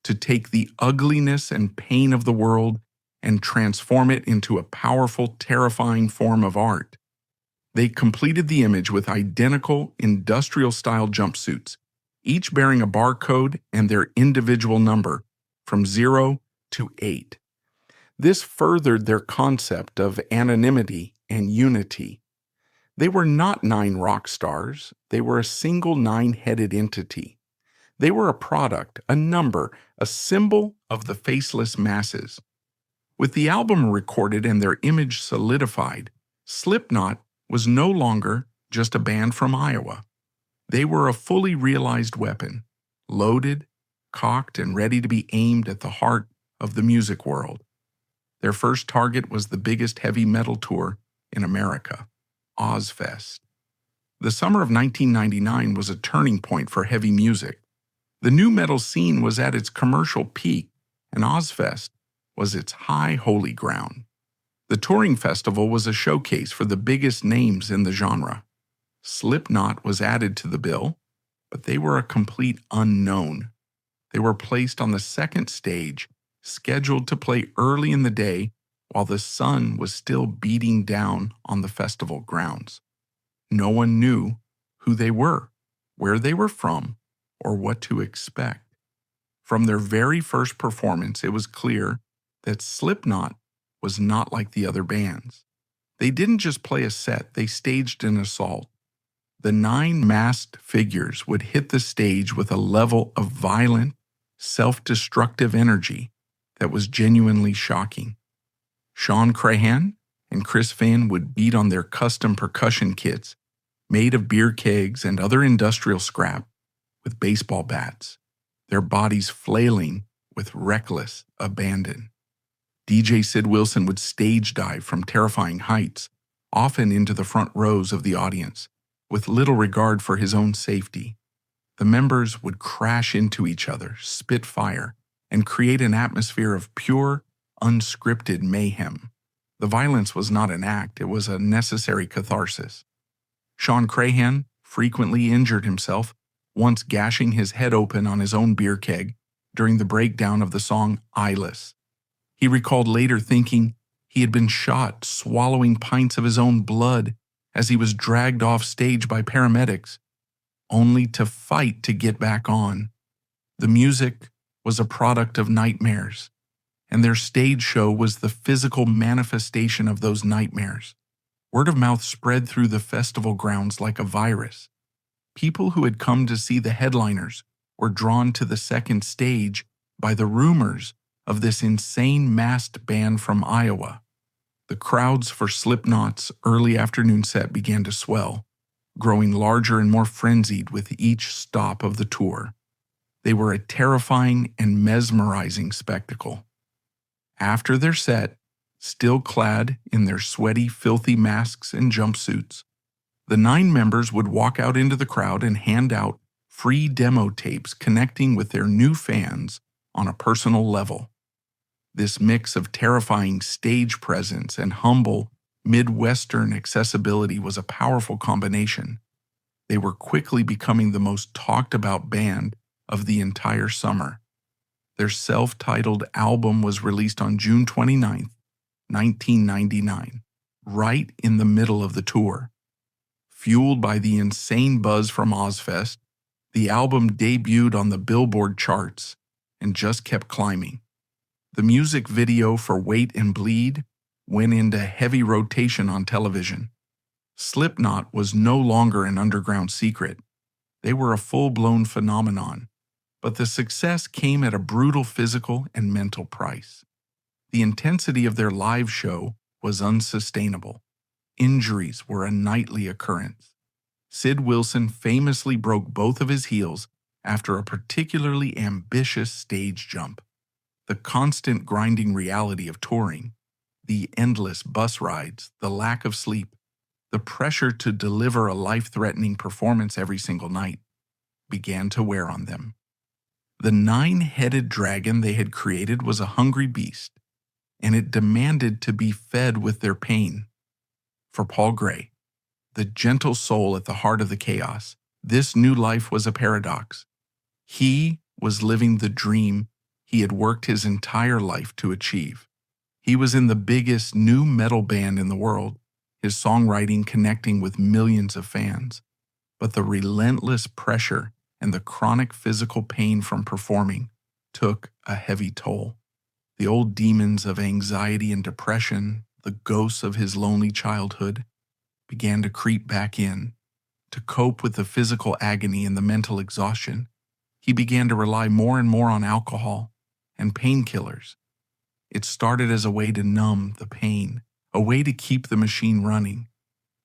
to take the ugliness and pain of the world and transform it into a powerful, terrifying form of art. They completed the image with identical industrial-style jumpsuits, each bearing a barcode and their individual number, from 0 to 8. This furthered their concept of anonymity and unity. They were not 9 rock stars, they were a single 9-headed entity. They were a product, a number, a symbol of the faceless masses. With the album recorded and their image solidified, Slipknot was no longer just a band from Iowa. They were a fully realized weapon, loaded, cocked, and ready to be aimed at the heart of the music world. Their first target was the biggest heavy metal tour in America, Ozzfest. The summer of 1999 was a turning point for heavy music. The nu metal scene was at its commercial peak, and Ozzfest was its high holy ground. The touring festival was a showcase for the biggest names in the genre. Slipknot was added to the bill, but they were a complete unknown. They were placed on the second stage, scheduled to play early in the day while the sun was still beating down on the festival grounds. No one knew who they were, where they were from, or what to expect. From their very first performance, it was clear that Slipknot was not like the other bands. They didn't just play a set, they staged an assault. The 9 masked figures would hit the stage with a level of violent, self-destructive energy that was genuinely shocking. Sean Crahan and Chris Finn would beat on their custom percussion kits, made of beer kegs and other industrial scrap, with baseball bats, their bodies flailing with reckless abandon. DJ Sid Wilson would stage dive from terrifying heights, often into the front rows of the audience, with little regard for his own safety. The members would crash into each other, spit fire, and create an atmosphere of pure, unscripted mayhem. The violence was not an act, it was a necessary catharsis. Sean Crahan frequently injured himself, once gashing his head open on his own beer keg during the breakdown of the song Eyeless. He recalled later thinking he had been shot swallowing pints of his own blood as he was dragged off stage by paramedics, only to fight to get back on. The music was a product of nightmares, and their stage show was the physical manifestation of those nightmares. Word of mouth spread through the festival grounds like a virus. People who had come to see the headliners were drawn to the second stage by the rumors of this insane masked band from Iowa. The crowds for Slipknot's early afternoon set began to swell, growing larger and more frenzied with each stop of the tour. They were a terrifying and mesmerizing spectacle. After their set, still clad in their sweaty, filthy masks and jumpsuits, the 9 members would walk out into the crowd and hand out free demo tapes connecting with their new fans on a personal level. This mix of terrifying stage presence and humble, Midwestern accessibility was a powerful combination. They were quickly becoming the most talked-about band of the entire summer. Their self-titled album was released on June 29, 1999, right in the middle of the tour. Fueled by the insane buzz from Ozzfest, the album debuted on the Billboard charts and just kept climbing. The music video for Wait and Bleed went into heavy rotation on television. Slipknot was no longer an underground secret. They were a full-blown phenomenon, but the success came at a brutal physical and mental price. The intensity of their live show was unsustainable. Injuries were a nightly occurrence. Sid Wilson famously broke both of his heels after a particularly ambitious stage jump. The constant grinding reality of touring, the endless bus rides, the lack of sleep, the pressure to deliver a life-threatening performance every single night began to wear on them. The 9-headed dragon they had created was a hungry beast, and it demanded to be fed with their pain. For Paul Gray, the gentle soul at the heart of the chaos, this new life was a paradox. He was living the dream he had worked his entire life to achieve. He was in the biggest new metal band in the world, his songwriting connecting with millions of fans. But the relentless pressure and the chronic physical pain from performing took a heavy toll. The old demons of anxiety and depression, the ghosts of his lonely childhood, began to creep back in. To cope with the physical agony and the mental exhaustion, he began to rely more and more on alcohol and painkillers. It started as a way to numb the pain, a way to keep the machine running,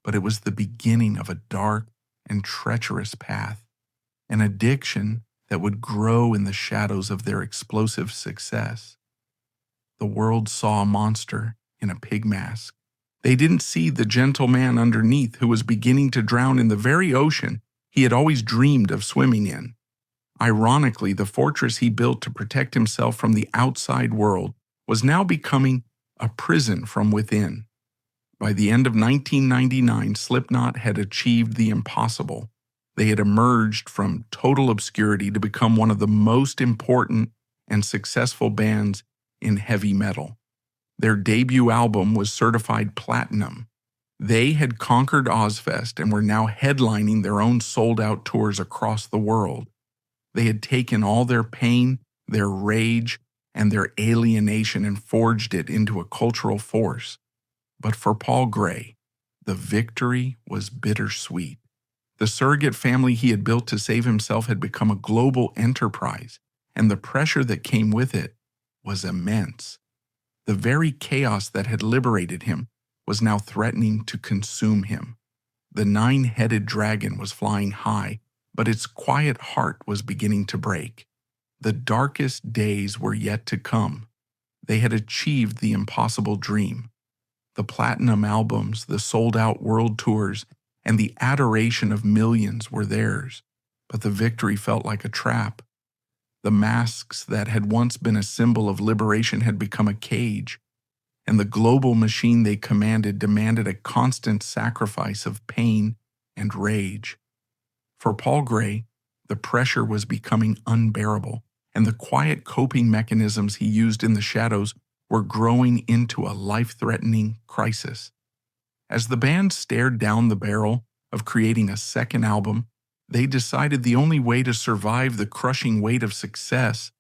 but it was the beginning of a dark and treacherous path, an addiction that would grow in the shadows of their explosive success. The world saw a monster in a pig mask. They didn't see the gentle man underneath who was beginning to drown in the very ocean he had always dreamed of swimming in. Ironically, the fortress he built to protect himself from the outside world was now becoming a prison from within. By the end of 1999, Slipknot had achieved the impossible. They had emerged from total obscurity to become one of the most important and successful bands in heavy metal. Their debut album was certified platinum. They had conquered Ozzfest and were now headlining their own sold-out tours across the world. They had taken all their pain, their rage, and their alienation and forged it into a cultural force. But for Paul Gray, the victory was bittersweet. The surrogate family he had built to save himself had become a global enterprise, and the pressure that came with it was immense. The very chaos that had liberated him was now threatening to consume him. The 9-headed dragon was flying high, but its quiet heart was beginning to break. The darkest days were yet to come. They had achieved the impossible dream. The platinum albums, the sold-out world tours, and the adoration of millions were theirs, but the victory felt like a trap. The masks that had once been a symbol of liberation had become a cage, and the global machine they commanded demanded a constant sacrifice of pain and rage. For Paul Gray, the pressure was becoming unbearable, and the quiet coping mechanisms he used in the shadows were growing into a life-threatening crisis. As the band stared down the barrel of creating a second album, they decided the only way to survive the crushing weight of success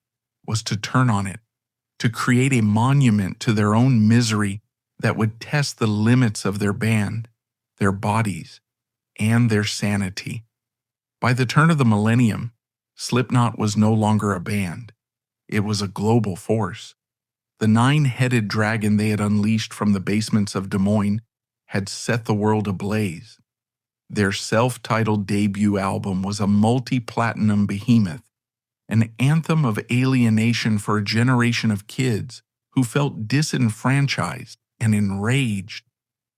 was to turn on it, to create a monument to their own misery that would test the limits of their band, their bodies, and their sanity. By the turn of the millennium, Slipknot was no longer a band. It was a global force. The nine-headed dragon they had unleashed from the basements of Des Moines had set the world ablaze. Their self-titled debut album was a multi-platinum behemoth, an anthem of alienation for a generation of kids who felt disenfranchised and enraged.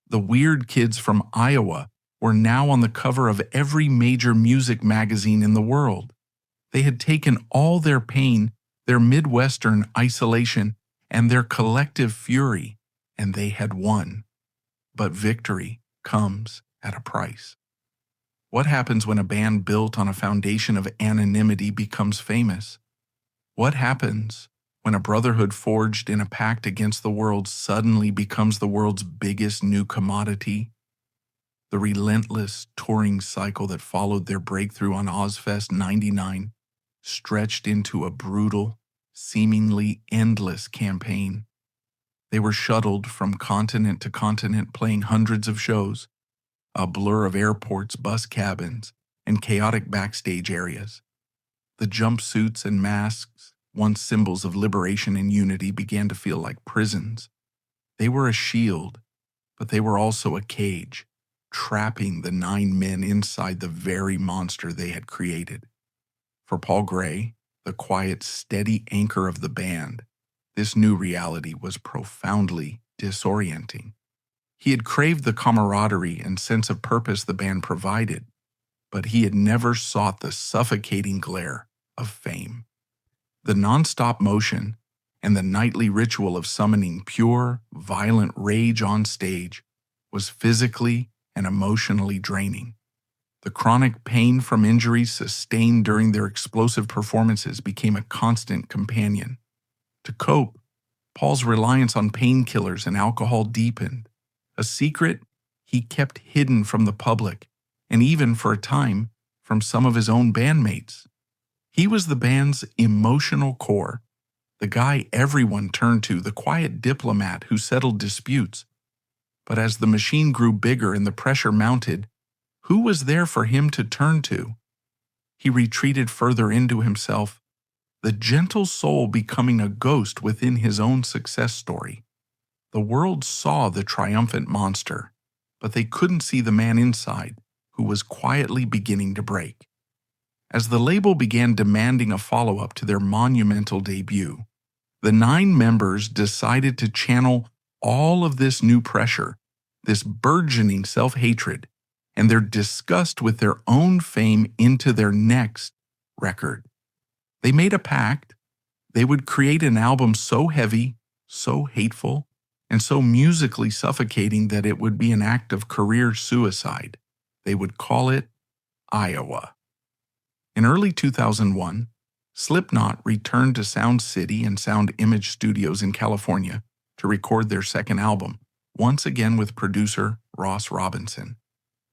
The weird kids from Iowa were now on the cover of every major music magazine in the world. They had taken all their pain, their Midwestern isolation, and their collective fury, and they had won. But victory comes at a price. What happens when a band built on a foundation of anonymity becomes famous? What happens when a brotherhood forged in a pact against the world suddenly becomes the world's biggest new commodity? The relentless touring cycle that followed their breakthrough on Ozfest '99 stretched into a brutal, seemingly endless campaign. They were shuttled from continent to continent, playing hundreds of shows, a blur of airports, bus cabins, and chaotic backstage areas. The jumpsuits and masks, once symbols of liberation and unity, began to feel like prisons. They were a shield, but they were also a cage, trapping the 9 men inside the very monster they had created. For Paul Gray, the quiet, steady anchor of the band, this new reality was profoundly disorienting. He had craved the camaraderie and sense of purpose the band provided, but he had never sought the suffocating glare of fame. The nonstop motion and the nightly ritual of summoning pure, violent rage on stage was physically and emotionally draining. The chronic pain from injuries sustained during their explosive performances became a constant companion. To cope, Paul's reliance on painkillers and alcohol deepened, a secret he kept hidden from the public and even, for a time, from some of his own bandmates. He was the band's emotional core, the guy everyone turned to, the quiet diplomat who settled disputes. But as the machine grew bigger and the pressure mounted, who was there for him to turn to? He retreated further into himself, the gentle soul becoming a ghost within his own success story. The world saw the triumphant monster, but they couldn't see the man inside, who was quietly beginning to break. As the label began demanding a follow-up to their monumental debut, the 9 members decided to channel all of this new pressure, this burgeoning self-hatred, and their disgust with their own fame into their next record. They made a pact. They would create an album so heavy, so hateful, and so musically suffocating that it would be an act of career suicide. They would call it Iowa. In early 2001, Slipknot returned to Sound City and Sound Image Studios in California to record their second album, once again with producer Ross Robinson.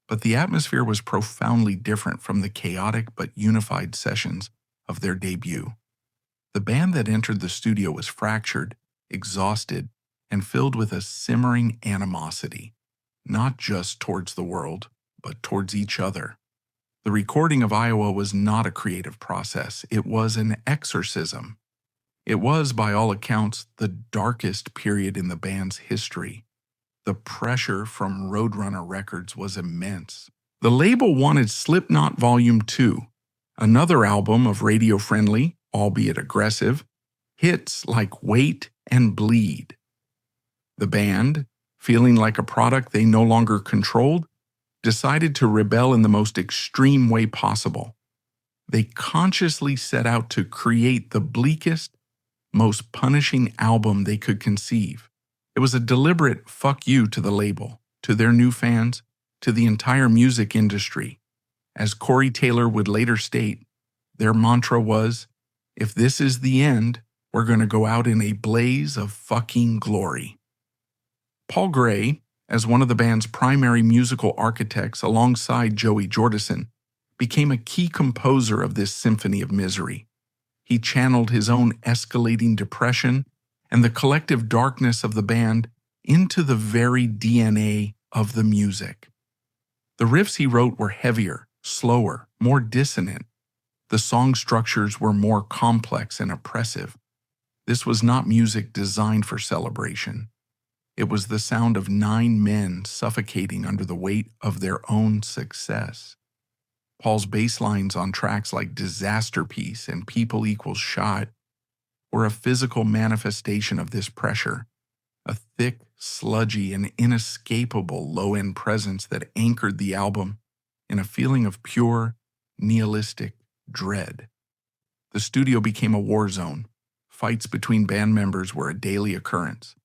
But the atmosphere was profoundly different from the chaotic but unified sessions of their debut. The band that entered the studio was fractured, exhausted, and filled with a simmering animosity, not just towards the world, but towards each other. The recording of Iowa was not a creative process, it was an exorcism. It was, by all accounts, the darkest period in the band's history. The pressure from Roadrunner Records was immense. The label wanted Slipknot Volume 2, another album of radio-friendly, albeit aggressive, hits like Wait and Bleed. The band, feeling like a product they no longer controlled, decided to rebel in the most extreme way possible. They consciously set out to create the bleakest, most punishing album they could conceive. It was a deliberate fuck you to the label, to their new fans, to the entire music industry. As Corey Taylor would later state, their mantra was, "If this is the end, we're going to go out in a blaze of fucking glory." Paul Gray, as one of the band's primary musical architects alongside Joey Jordison, became a key composer of this symphony of misery. He channeled his own escalating depression and the collective darkness of the band into the very DNA of the music. The riffs he wrote were heavier, slower, more dissonant. The song structures were more complex and oppressive. This was not music designed for celebration. It was the sound of 9 men suffocating under the weight of their own success. Paul's bass lines on tracks like Disaster Piece and People Equals Shot were a physical manifestation of this pressure, a thick, sludgy, and inescapable low-end presence that anchored the album in a feeling of pure, nihilistic dread. The studio became a war zone. Fights between band members were a daily occurrence.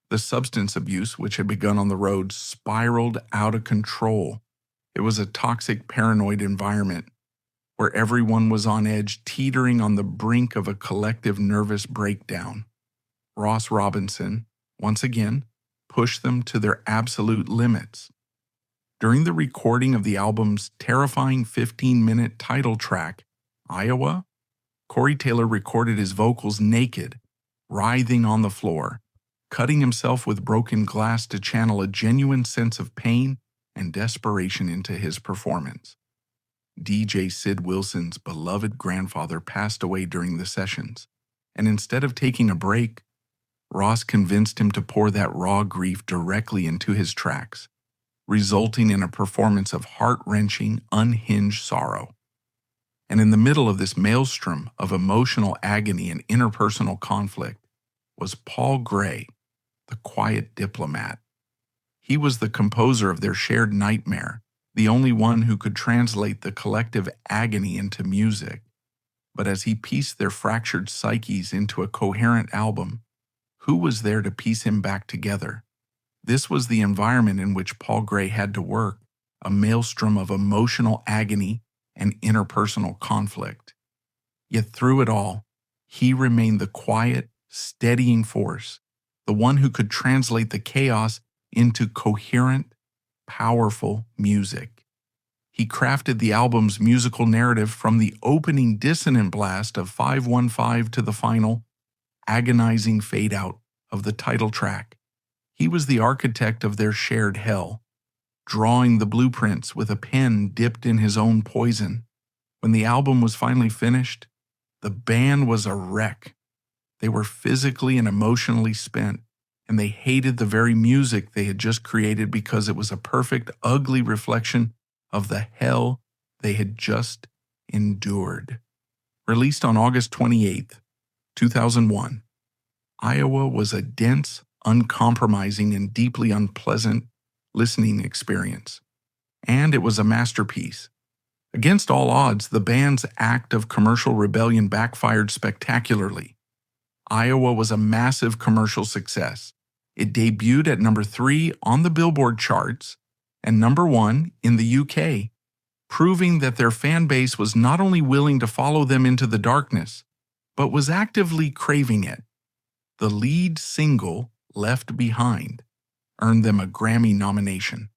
The substance abuse, which had begun on the road, spiraled out of control. It was a toxic, paranoid environment where everyone was on edge, teetering on the brink of a collective nervous breakdown. Ross Robinson, once again, pushed them to their absolute limits. During the recording of the album's terrifying 15-minute title track, Iowa, Corey Taylor recorded his vocals naked, writhing on the floor, cutting himself with broken glass to channel a genuine sense of pain and desperation into his performance. DJ Sid Wilson's beloved grandfather passed away during the sessions, and instead of taking a break, Ross convinced him to pour that raw grief directly into his tracks, resulting in a performance of heart-wrenching, unhinged sorrow. And in the middle of this maelstrom of emotional agony and interpersonal conflict was Paul Gray, the quiet diplomat. He was the composer of their shared nightmare, the only one who could translate the collective agony into music. But as he pieced their fractured psyches into a coherent album, who was there to piece him back together? This was the environment in which Paul Gray had to work, a maelstrom of emotional agony and interpersonal conflict. Yet through it all, he remained the quiet, steadying force, the one who could translate the chaos into coherent, powerful music. He crafted the album's musical narrative from the opening dissonant blast of 515 to the final, agonizing fade-out of the title track. He was the architect of their shared hell, drawing the blueprints with a pen dipped in his own poison. When the album was finally finished, the band was a wreck. They were physically and emotionally spent, and they hated the very music they had just created because it was a perfect, ugly reflection of the hell they had just endured. Released on August 28th, 2001, Iowa was a dense, uncompromising, and deeply unpleasant listening experience. And it was a masterpiece. Against all odds, the band's act of commercial rebellion backfired spectacularly. Iowa was a massive commercial success. It debuted at number 3 on the Billboard charts and number 1 in the UK, proving that their fan base was not only willing to follow them into the darkness, but was actively craving it. The lead single, Left Behind, earned them a Grammy nomination.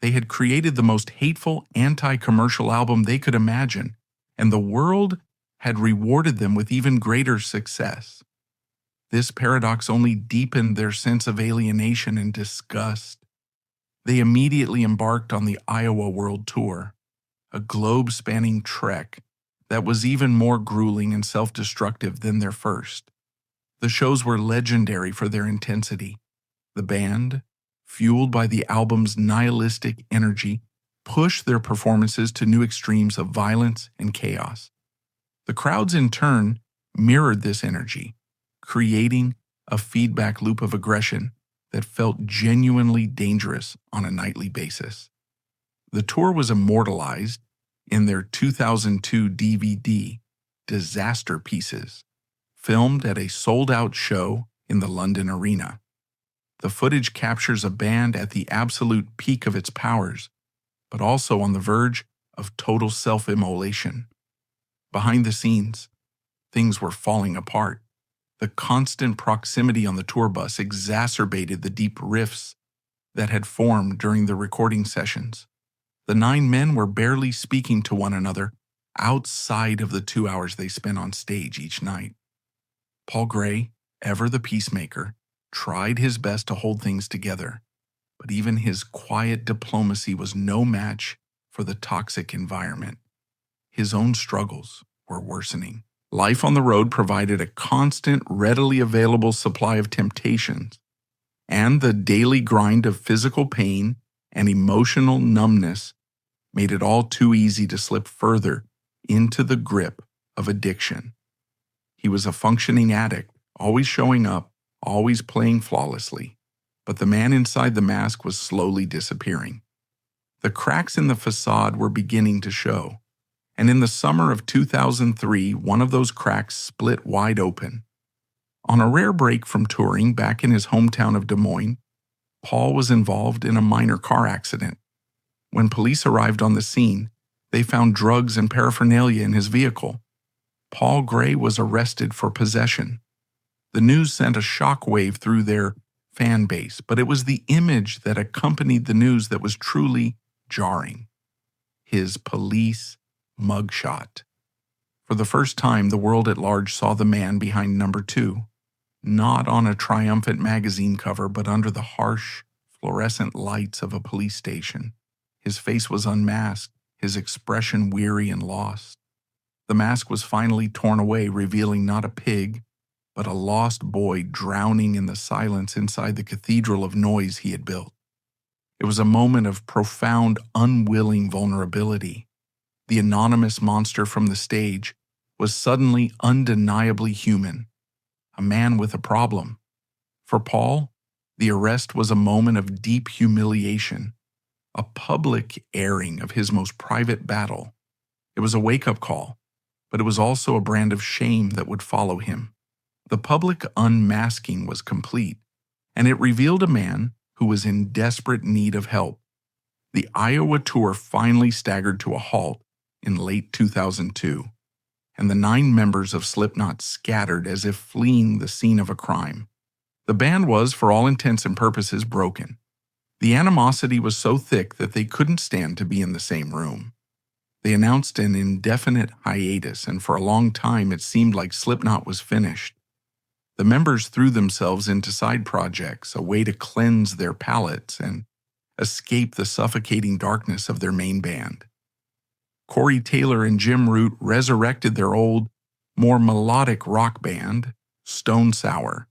They had created the most hateful, anti-commercial album they could imagine, and the world had rewarded them with even greater success. This paradox only deepened their sense of alienation and disgust. They immediately embarked on the Iowa World Tour, a globe-spanning trek that was even more grueling and self-destructive than their first. The shows were legendary for their intensity. The band, fueled by the album's nihilistic energy, pushed their performances to new extremes of violence and chaos. The crowds, in turn, mirrored this energy, creating a feedback loop of aggression that felt genuinely dangerous on a nightly basis. The tour was immortalized in their 2002 DVD, Disaster Pieces, filmed at a sold-out show in the London Arena. The footage captures a band at the absolute peak of its powers, but also on the verge of total self-immolation. Behind the scenes, things were falling apart. The constant proximity on the tour bus exacerbated the deep rifts that had formed during the recording sessions. The 9 men were barely speaking to one another outside of the 2 hours they spent on stage each night. Paul Gray, ever the peacemaker, tried his best to hold things together, but even his quiet diplomacy was no match for the toxic environment. His own struggles were worsening. Life on the road provided a constant, readily available supply of temptations, and the daily grind of physical pain and emotional numbness made it all too easy to slip further into the grip of addiction. He was a functioning addict, always showing up, always playing flawlessly, but the man inside the mask was slowly disappearing. The cracks in the facade were beginning to show, and in the summer of 2003, one of those cracks split wide open. On a rare break from touring back in his hometown of Des Moines, Paul was involved in a minor car accident. When police arrived on the scene, they found drugs and paraphernalia in his vehicle. Paul Gray was arrested for possession. The news sent a shockwave through their fan base, but it was the image that accompanied the news that was truly jarring. His police mugshot. For the first time, the world at large saw the man behind number 2, not on a triumphant magazine cover, but under the harsh, fluorescent lights of a police station. His face was unmasked, his expression weary and lost. The mask was finally torn away, revealing not a pig, but a lost boy drowning in the silence inside the cathedral of noise he had built. It was a moment of profound, unwilling vulnerability. The anonymous monster from the stage was suddenly undeniably human, a man with a problem. For Paul, the arrest was a moment of deep humiliation, a public airing of his most private battle. It was a wake-up call, but it was also a brand of shame that would follow him. The public unmasking was complete, and it revealed a man who was in desperate need of help. The Iowa tour finally staggered to a halt in late 2002, and the 9 members of Slipknot scattered as if fleeing the scene of a crime. The band was, for all intents and purposes, broken. The animosity was so thick that they couldn't stand to be in the same room. They announced an indefinite hiatus, and for a long time it seemed like Slipknot was finished. The members threw themselves into side projects, a way to cleanse their palates and escape the suffocating darkness of their main band. Corey Taylor and Jim Root resurrected their old, more melodic rock band, Stone Sour,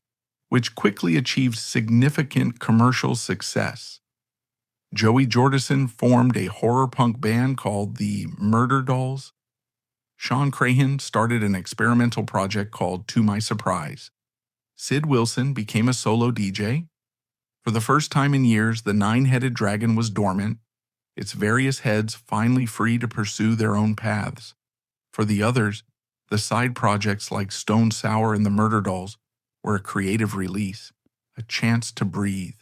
which quickly achieved significant commercial success. Joey Jordison formed a horror punk band called the Murder Dolls. Sean Crahan started an experimental project called To My Surprise. Sid Wilson became a solo DJ. For the first time in years, the 9-headed dragon was dormant, its various heads finally free to pursue their own paths. For the others, the side projects like Stone Sour and the Murder Dolls were a creative release, a chance to breathe.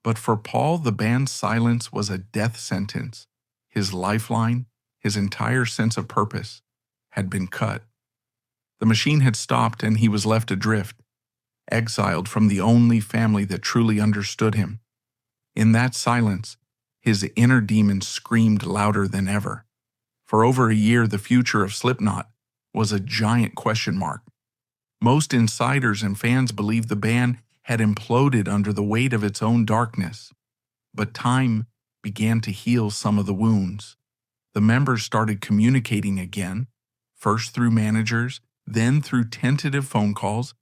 But for Paul, the band's silence was a death sentence. His lifeline, his entire sense of purpose, had been cut. The machine had stopped and he was left adrift, exiled from the only family that truly understood him. In that silence, his inner demon screamed louder than ever. For over a year, the future of Slipknot was a giant question mark. Most insiders and fans believed the band had imploded under the weight of its own darkness. But time began to heal some of the wounds. The members started communicating again, first through managers, then through tentative phone calls.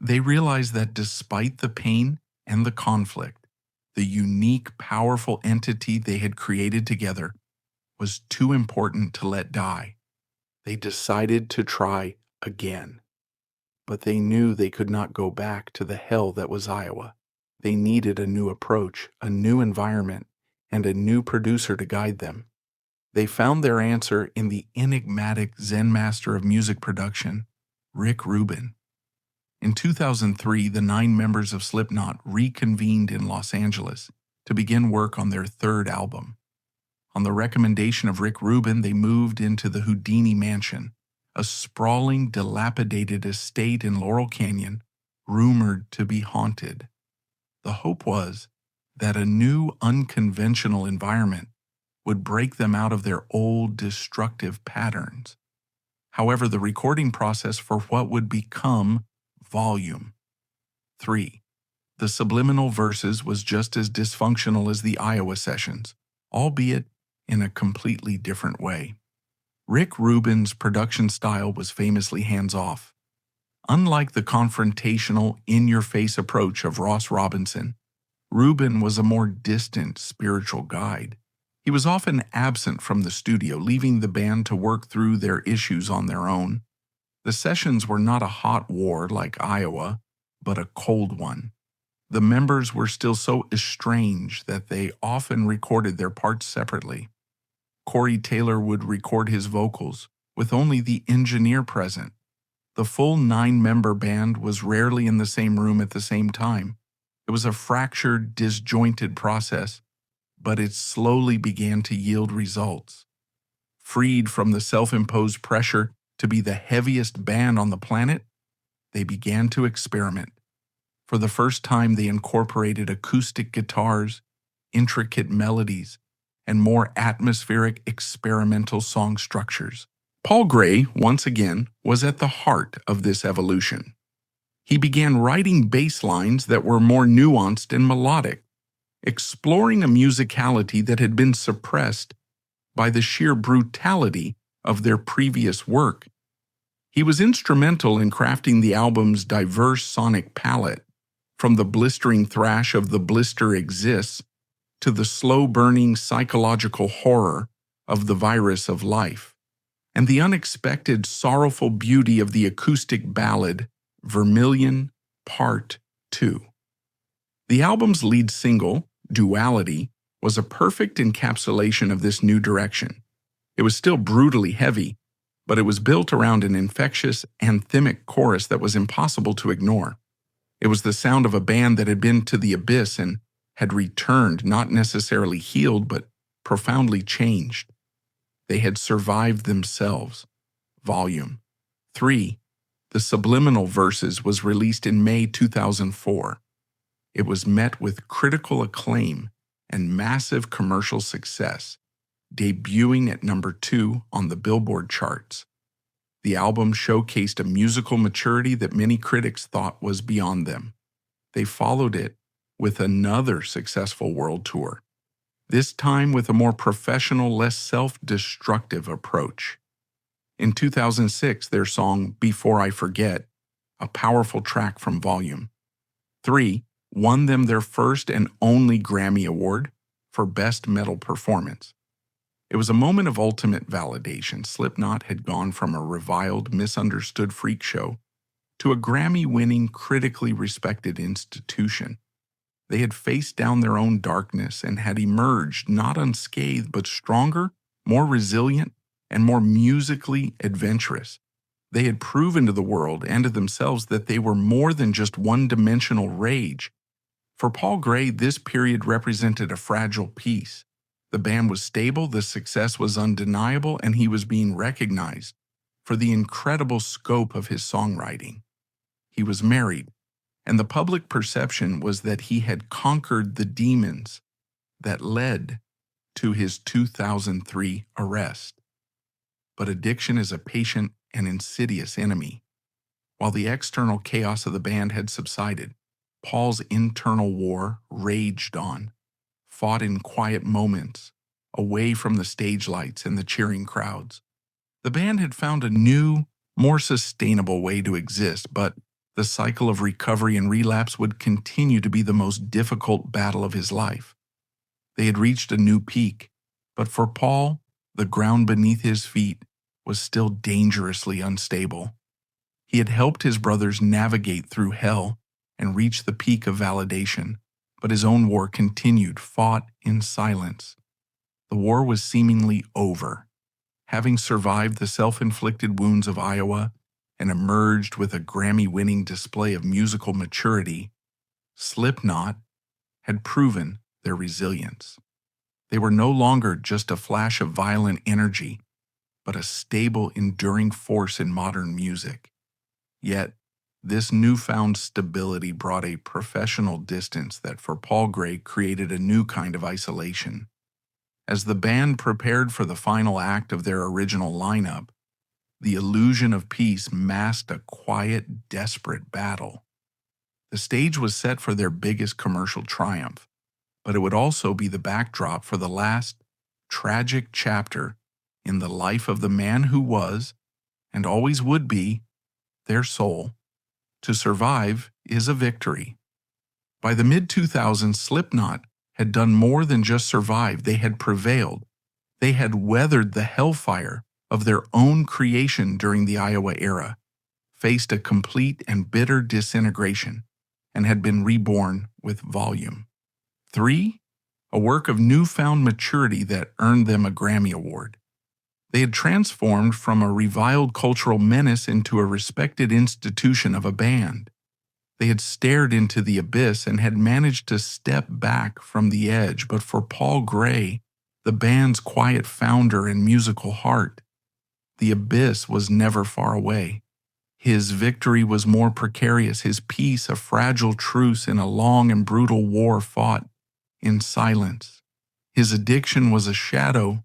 They realized that despite the pain and the conflict, the unique, powerful entity they had created together was too important to let die. They decided to try again. But they knew they could not go back to the hell that was Iowa. They needed a new approach, a new environment, and a new producer to guide them. They found their answer in the enigmatic Zen master of music production, Rick Rubin. In 2003, the 9 members of Slipknot reconvened in Los Angeles to begin work on their 3rd album. On the recommendation of Rick Rubin, they moved into the Houdini Mansion, a sprawling, dilapidated estate in Laurel Canyon, rumored to be haunted. The hope was that a new, unconventional environment would break them out of their old, destructive patterns. However, the recording process for what would become Volume 3, the subliminal verses, was just as dysfunctional as the Iowa sessions, albeit in a completely different way. Rick Rubin's production style was famously hands-off. Unlike the confrontational, in-your-face approach of Ross Robinson, Rubin was a more distant spiritual guide. He was often absent from the studio, leaving the band to work through their issues on their own. The sessions were not a hot war like Iowa, but a cold one. The members were still so estranged that they often recorded their parts separately. Corey Taylor would record his vocals, with only the engineer present. The full 9-member band was rarely in the same room at the same time. It was a fractured, disjointed process, but it slowly began to yield results. Freed from the self-imposed pressure to be the heaviest band on the planet, they began to experiment. For the first time, they incorporated acoustic guitars, intricate melodies, and more atmospheric experimental song structures. Paul Gray, once again, was at the heart of this evolution. He began writing bass lines that were more nuanced and melodic, exploring a musicality that had been suppressed by the sheer brutality of their previous work. He was instrumental in crafting the album's diverse sonic palette, from the blistering thrash of The Blister Exists to the slow-burning psychological horror of The Virus of Life, and the unexpected sorrowful beauty of the acoustic ballad Vermilion Part 2. The album's lead single, Duality, was a perfect encapsulation of this new direction. It was still brutally heavy, but it was built around an infectious, anthemic chorus that was impossible to ignore. It was the sound of a band that had been to the abyss and had returned, not necessarily healed, but profoundly changed. They had survived themselves. Volume 3, The Subliminal Verses, was released in May 2004. It was met with critical acclaim and massive commercial success, debuting at number 2 on the Billboard charts. The album showcased a musical maturity that many critics thought was beyond them. They followed it with another successful world tour, this time with a more professional, less self-destructive approach. In 2006, their song Before I Forget, a powerful track from Volume 3, won them their first and only Grammy Award for Best Metal Performance. It was a moment of ultimate validation. Slipknot had gone from a reviled, misunderstood freak show to a Grammy-winning, critically respected institution. They had faced down their own darkness and had emerged not unscathed, but stronger, more resilient, and more musically adventurous. They had proven to the world and to themselves that they were more than just one-dimensional rage. For Paul Gray, this period represented a fragile peace. The band was stable, the success was undeniable, and he was being recognized for the incredible scope of his songwriting. He was married, and the public perception was that he had conquered the demons that led to his 2003 arrest. But addiction is a patient and insidious enemy. While the external chaos of the band had subsided, Paul's internal war raged on, fought in quiet moments, away from the stage lights and the cheering crowds. The band had found a new, more sustainable way to exist, but the cycle of recovery and relapse would continue to be the most difficult battle of his life. They had reached a new peak, but for Paul, the ground beneath his feet was still dangerously unstable. He had helped his brothers navigate through hell and reach the peak of validation, but his own war continued, fought in silence. The war was seemingly over. Having survived the self-inflicted wounds of Iowa and emerged with a Grammy-winning display of musical maturity, Slipknot had proven their resilience. They were no longer just a flash of violent energy, but a stable, enduring force in modern music. Yet, this newfound stability brought a professional distance that for Paul Gray created a new kind of isolation. As the band prepared for the final act of their original lineup, the illusion of peace masked a quiet, desperate battle. The stage was set for their biggest commercial triumph, but it would also be the backdrop for the last, tragic chapter in the life of the man who was, and always would be, their soul. To survive is a victory. By the mid-2000s, Slipknot had done more than just survive. They had prevailed. They had weathered the hellfire of their own creation during the Iowa era, faced a complete and bitter disintegration, and had been reborn with volume. 3. A work of newfound maturity that earned them a Grammy Award. They had transformed from a reviled cultural menace into a respected institution of a band. They had stared into the abyss and had managed to step back from the edge, but for Paul Gray, the band's quiet founder and musical heart, the abyss was never far away. His victory was more precarious, his peace a fragile truce in a long and brutal war fought in silence. His addiction was a shadow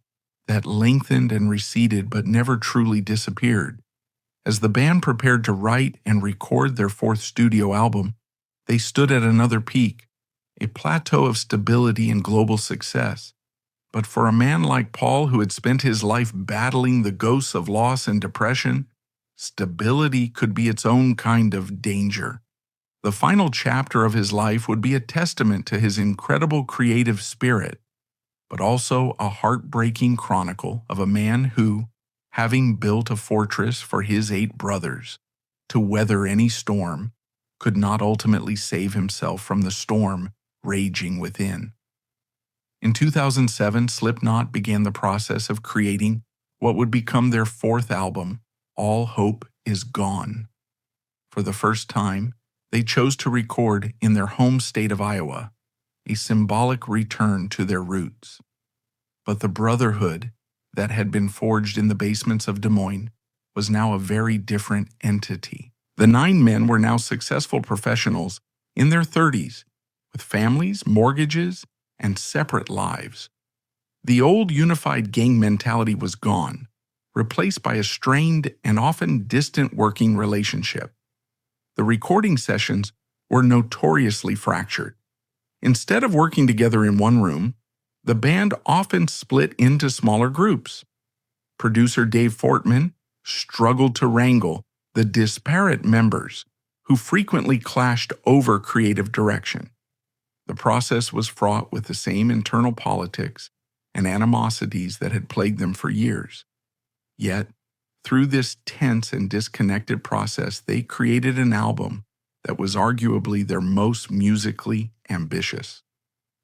that lengthened and receded but never truly disappeared. As the band prepared to write and record their fourth studio album, they stood at another peak, a plateau of stability and global success. But for a man like Paul, who had spent his life battling the ghosts of loss and depression, stability could be its own kind of danger. The final chapter of his life would be a testament to his incredible creative spirit, but also a heartbreaking chronicle of a man who, having built a fortress for his 8 brothers to weather any storm, could not ultimately save himself from the storm raging within. In 2007, Slipknot began the process of creating what would become their 4th album, All Hope Is Gone. For the first time, they chose to record in their home state of Iowa, a symbolic return to their roots. But the brotherhood that had been forged in the basements of Des Moines was now a very different entity. The 9 men were now successful professionals in their 30s, with families, mortgages, and separate lives. The old unified gang mentality was gone, replaced by a strained and often distant working relationship. The recording sessions were notoriously fractured. Instead of working together in one room, the band often split into smaller groups. Producer Dave Fortman struggled to wrangle the disparate members who frequently clashed over creative direction. The process was fraught with the same internal politics and animosities that had plagued them for years. Yet, through this tense and disconnected process, they created an album that was arguably their most musically ambitious.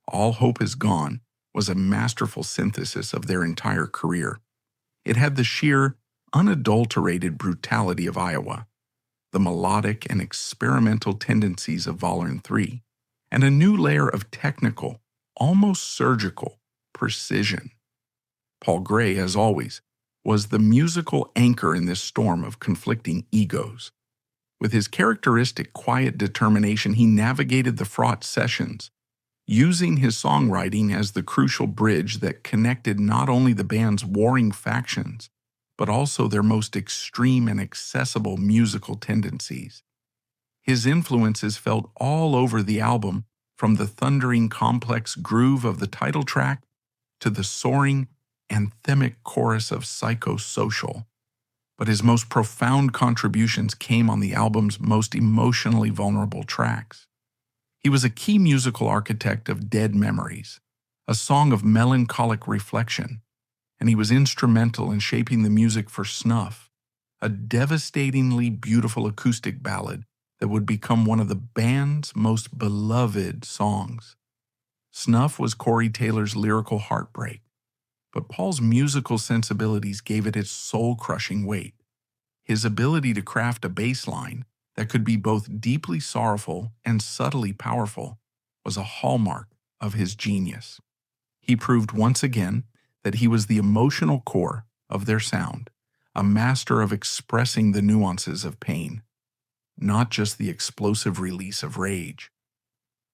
All Hope Is Gone was a masterful synthesis of their entire career. It had the sheer, unadulterated brutality of Iowa, the melodic and experimental tendencies of Volume 3, and a new layer of technical, almost surgical, precision. Paul Gray, as always, was the musical anchor in this storm of conflicting egos. With his characteristic quiet determination, he navigated the fraught sessions, using his songwriting as the crucial bridge that connected not only the band's warring factions, but also their most extreme and accessible musical tendencies. His influences felt all over the album, from the thundering complex groove of the title track to the soaring anthemic chorus of Psychosocial. But his most profound contributions came on the album's most emotionally vulnerable tracks. He was a key musical architect of Dead Memories, a song of melancholic reflection, and he was instrumental in shaping the music for Snuff, a devastatingly beautiful acoustic ballad that would become one of the band's most beloved songs. Snuff was Corey Taylor's lyrical heartbreak, but Paul's musical sensibilities gave it its soul-crushing weight. His ability to craft a bass line that could be both deeply sorrowful and subtly powerful was a hallmark of his genius. He proved once again that he was the emotional core of their sound, a master of expressing the nuances of pain, not just the explosive release of rage.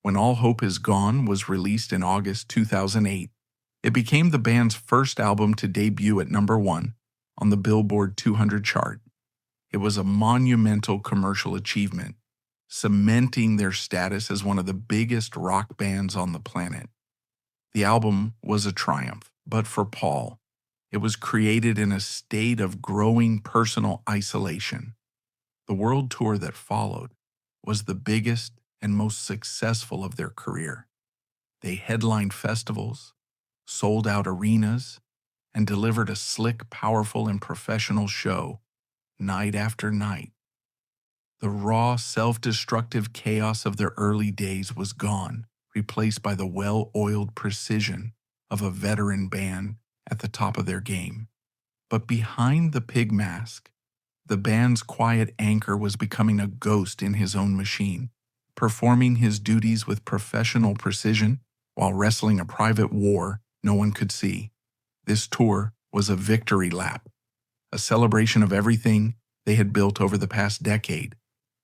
When All Hope Is Gone was released in August 2008, it became the band's first album to debut at number 1 on the Billboard 200 chart. It was a monumental commercial achievement, cementing their status as one of the biggest rock bands on the planet. The album was a triumph, but for Paul, It was created in a state of growing personal isolation. The world tour that followed was the biggest and most successful of their career. They headlined festivals, sold out arenas, and delivered a slick, powerful, and professional show night after night. The raw, self-destructive chaos of their early days was gone, replaced by the well-oiled precision of a veteran band at the top of their game. But behind the pig mask, the band's quiet anchor was becoming a ghost in his own machine, performing his duties with professional precision while wrestling a private war no one could see. This tour was a victory lap, a celebration of everything they had built over the past decade.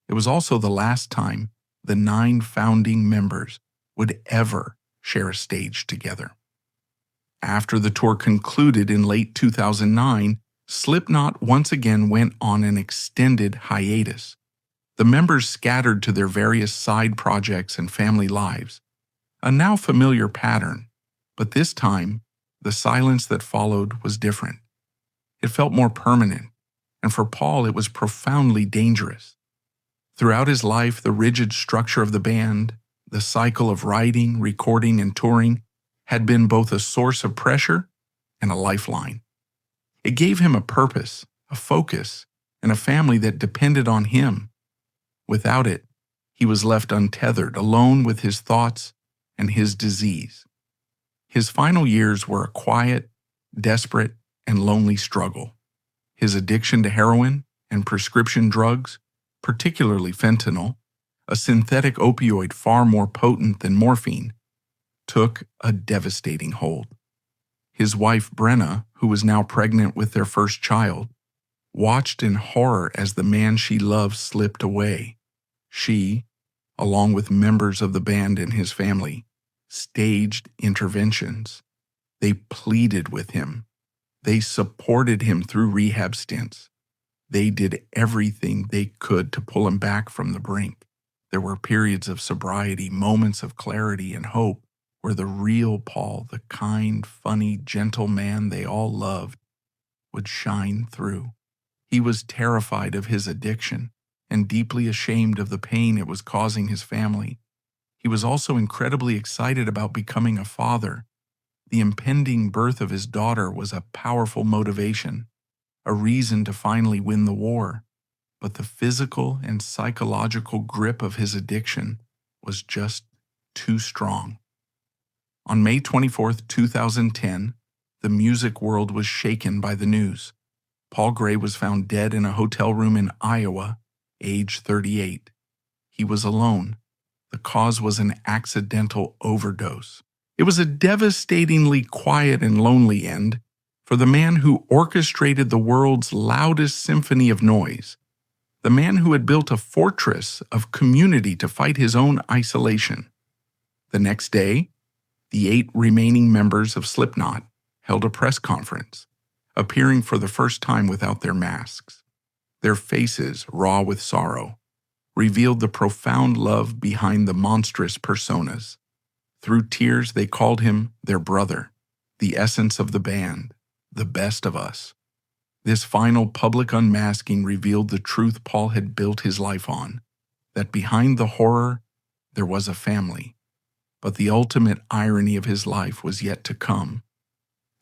It was also the last time the 9 founding members would ever share a stage together. After the tour concluded in late 2009, Slipknot once again went on an extended hiatus. The members scattered to their various side projects and family lives, a now familiar pattern, but this time, the silence that followed was different. It felt more permanent, and for Paul it was profoundly dangerous. Throughout his life, the rigid structure of the band, the cycle of writing, recording, and touring, had been both a source of pressure and a lifeline. It gave him a purpose, a focus, and a family that depended on him. Without it, he was left untethered, alone with his thoughts and his disease. His final years were a quiet, desperate, and lonely struggle. His addiction to heroin and prescription drugs, particularly fentanyl, a synthetic opioid far more potent than morphine, took a devastating hold. His wife, Brenna, who was now pregnant with their first child, watched in horror as the man she loved slipped away. She, along with members of the band and his family, staged interventions. They pleaded with him. They supported him through rehab stints. They did everything they could to pull him back from the brink. There were periods of sobriety, moments of clarity and hope, where the real Paul, the kind, funny, gentle man they all loved, would shine through. He was terrified of his addiction and deeply ashamed of the pain it was causing his family. He was also incredibly excited about becoming a father. The impending birth of his daughter was a powerful motivation, a reason to finally win the war. But the physical and psychological grip of his addiction was just too strong. On May 24, 2010, the music world was shaken by the news. Paul Gray was found dead in a hotel room in Iowa, age 38. He was alone. The cause was an accidental overdose. It was a devastatingly quiet and lonely end for the man who orchestrated the world's loudest symphony of noise, the man who had built a fortress of community to fight his own isolation. The next day, the 8 remaining members of Slipknot held a press conference, appearing for the first time without their masks. Their faces, raw with sorrow, revealed the profound love behind the monstrous personas. Through tears, they called him their brother, the essence of the band, the best of us. This final public unmasking revealed the truth Paul had built his life on, that behind the horror, there was a family. But the ultimate irony of his life was yet to come.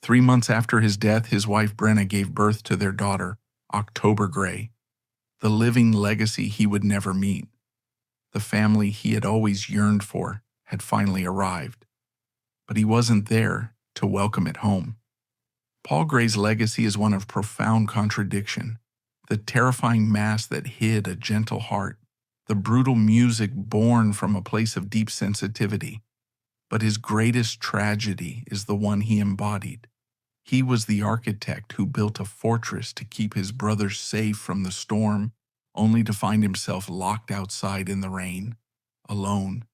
3 months after his death, his wife Brenna gave birth to their daughter, October Gray, the living legacy he would never meet. The family he had always yearned for had finally arrived, but he wasn't there to welcome it home. Paul Gray's legacy is one of profound contradiction, the terrifying mask that hid a gentle heart, the brutal music born from a place of deep sensitivity. But his greatest tragedy is the one he embodied. He was the architect who built a fortress to keep his brothers safe from the storm, only to find himself locked outside in the rain, alone,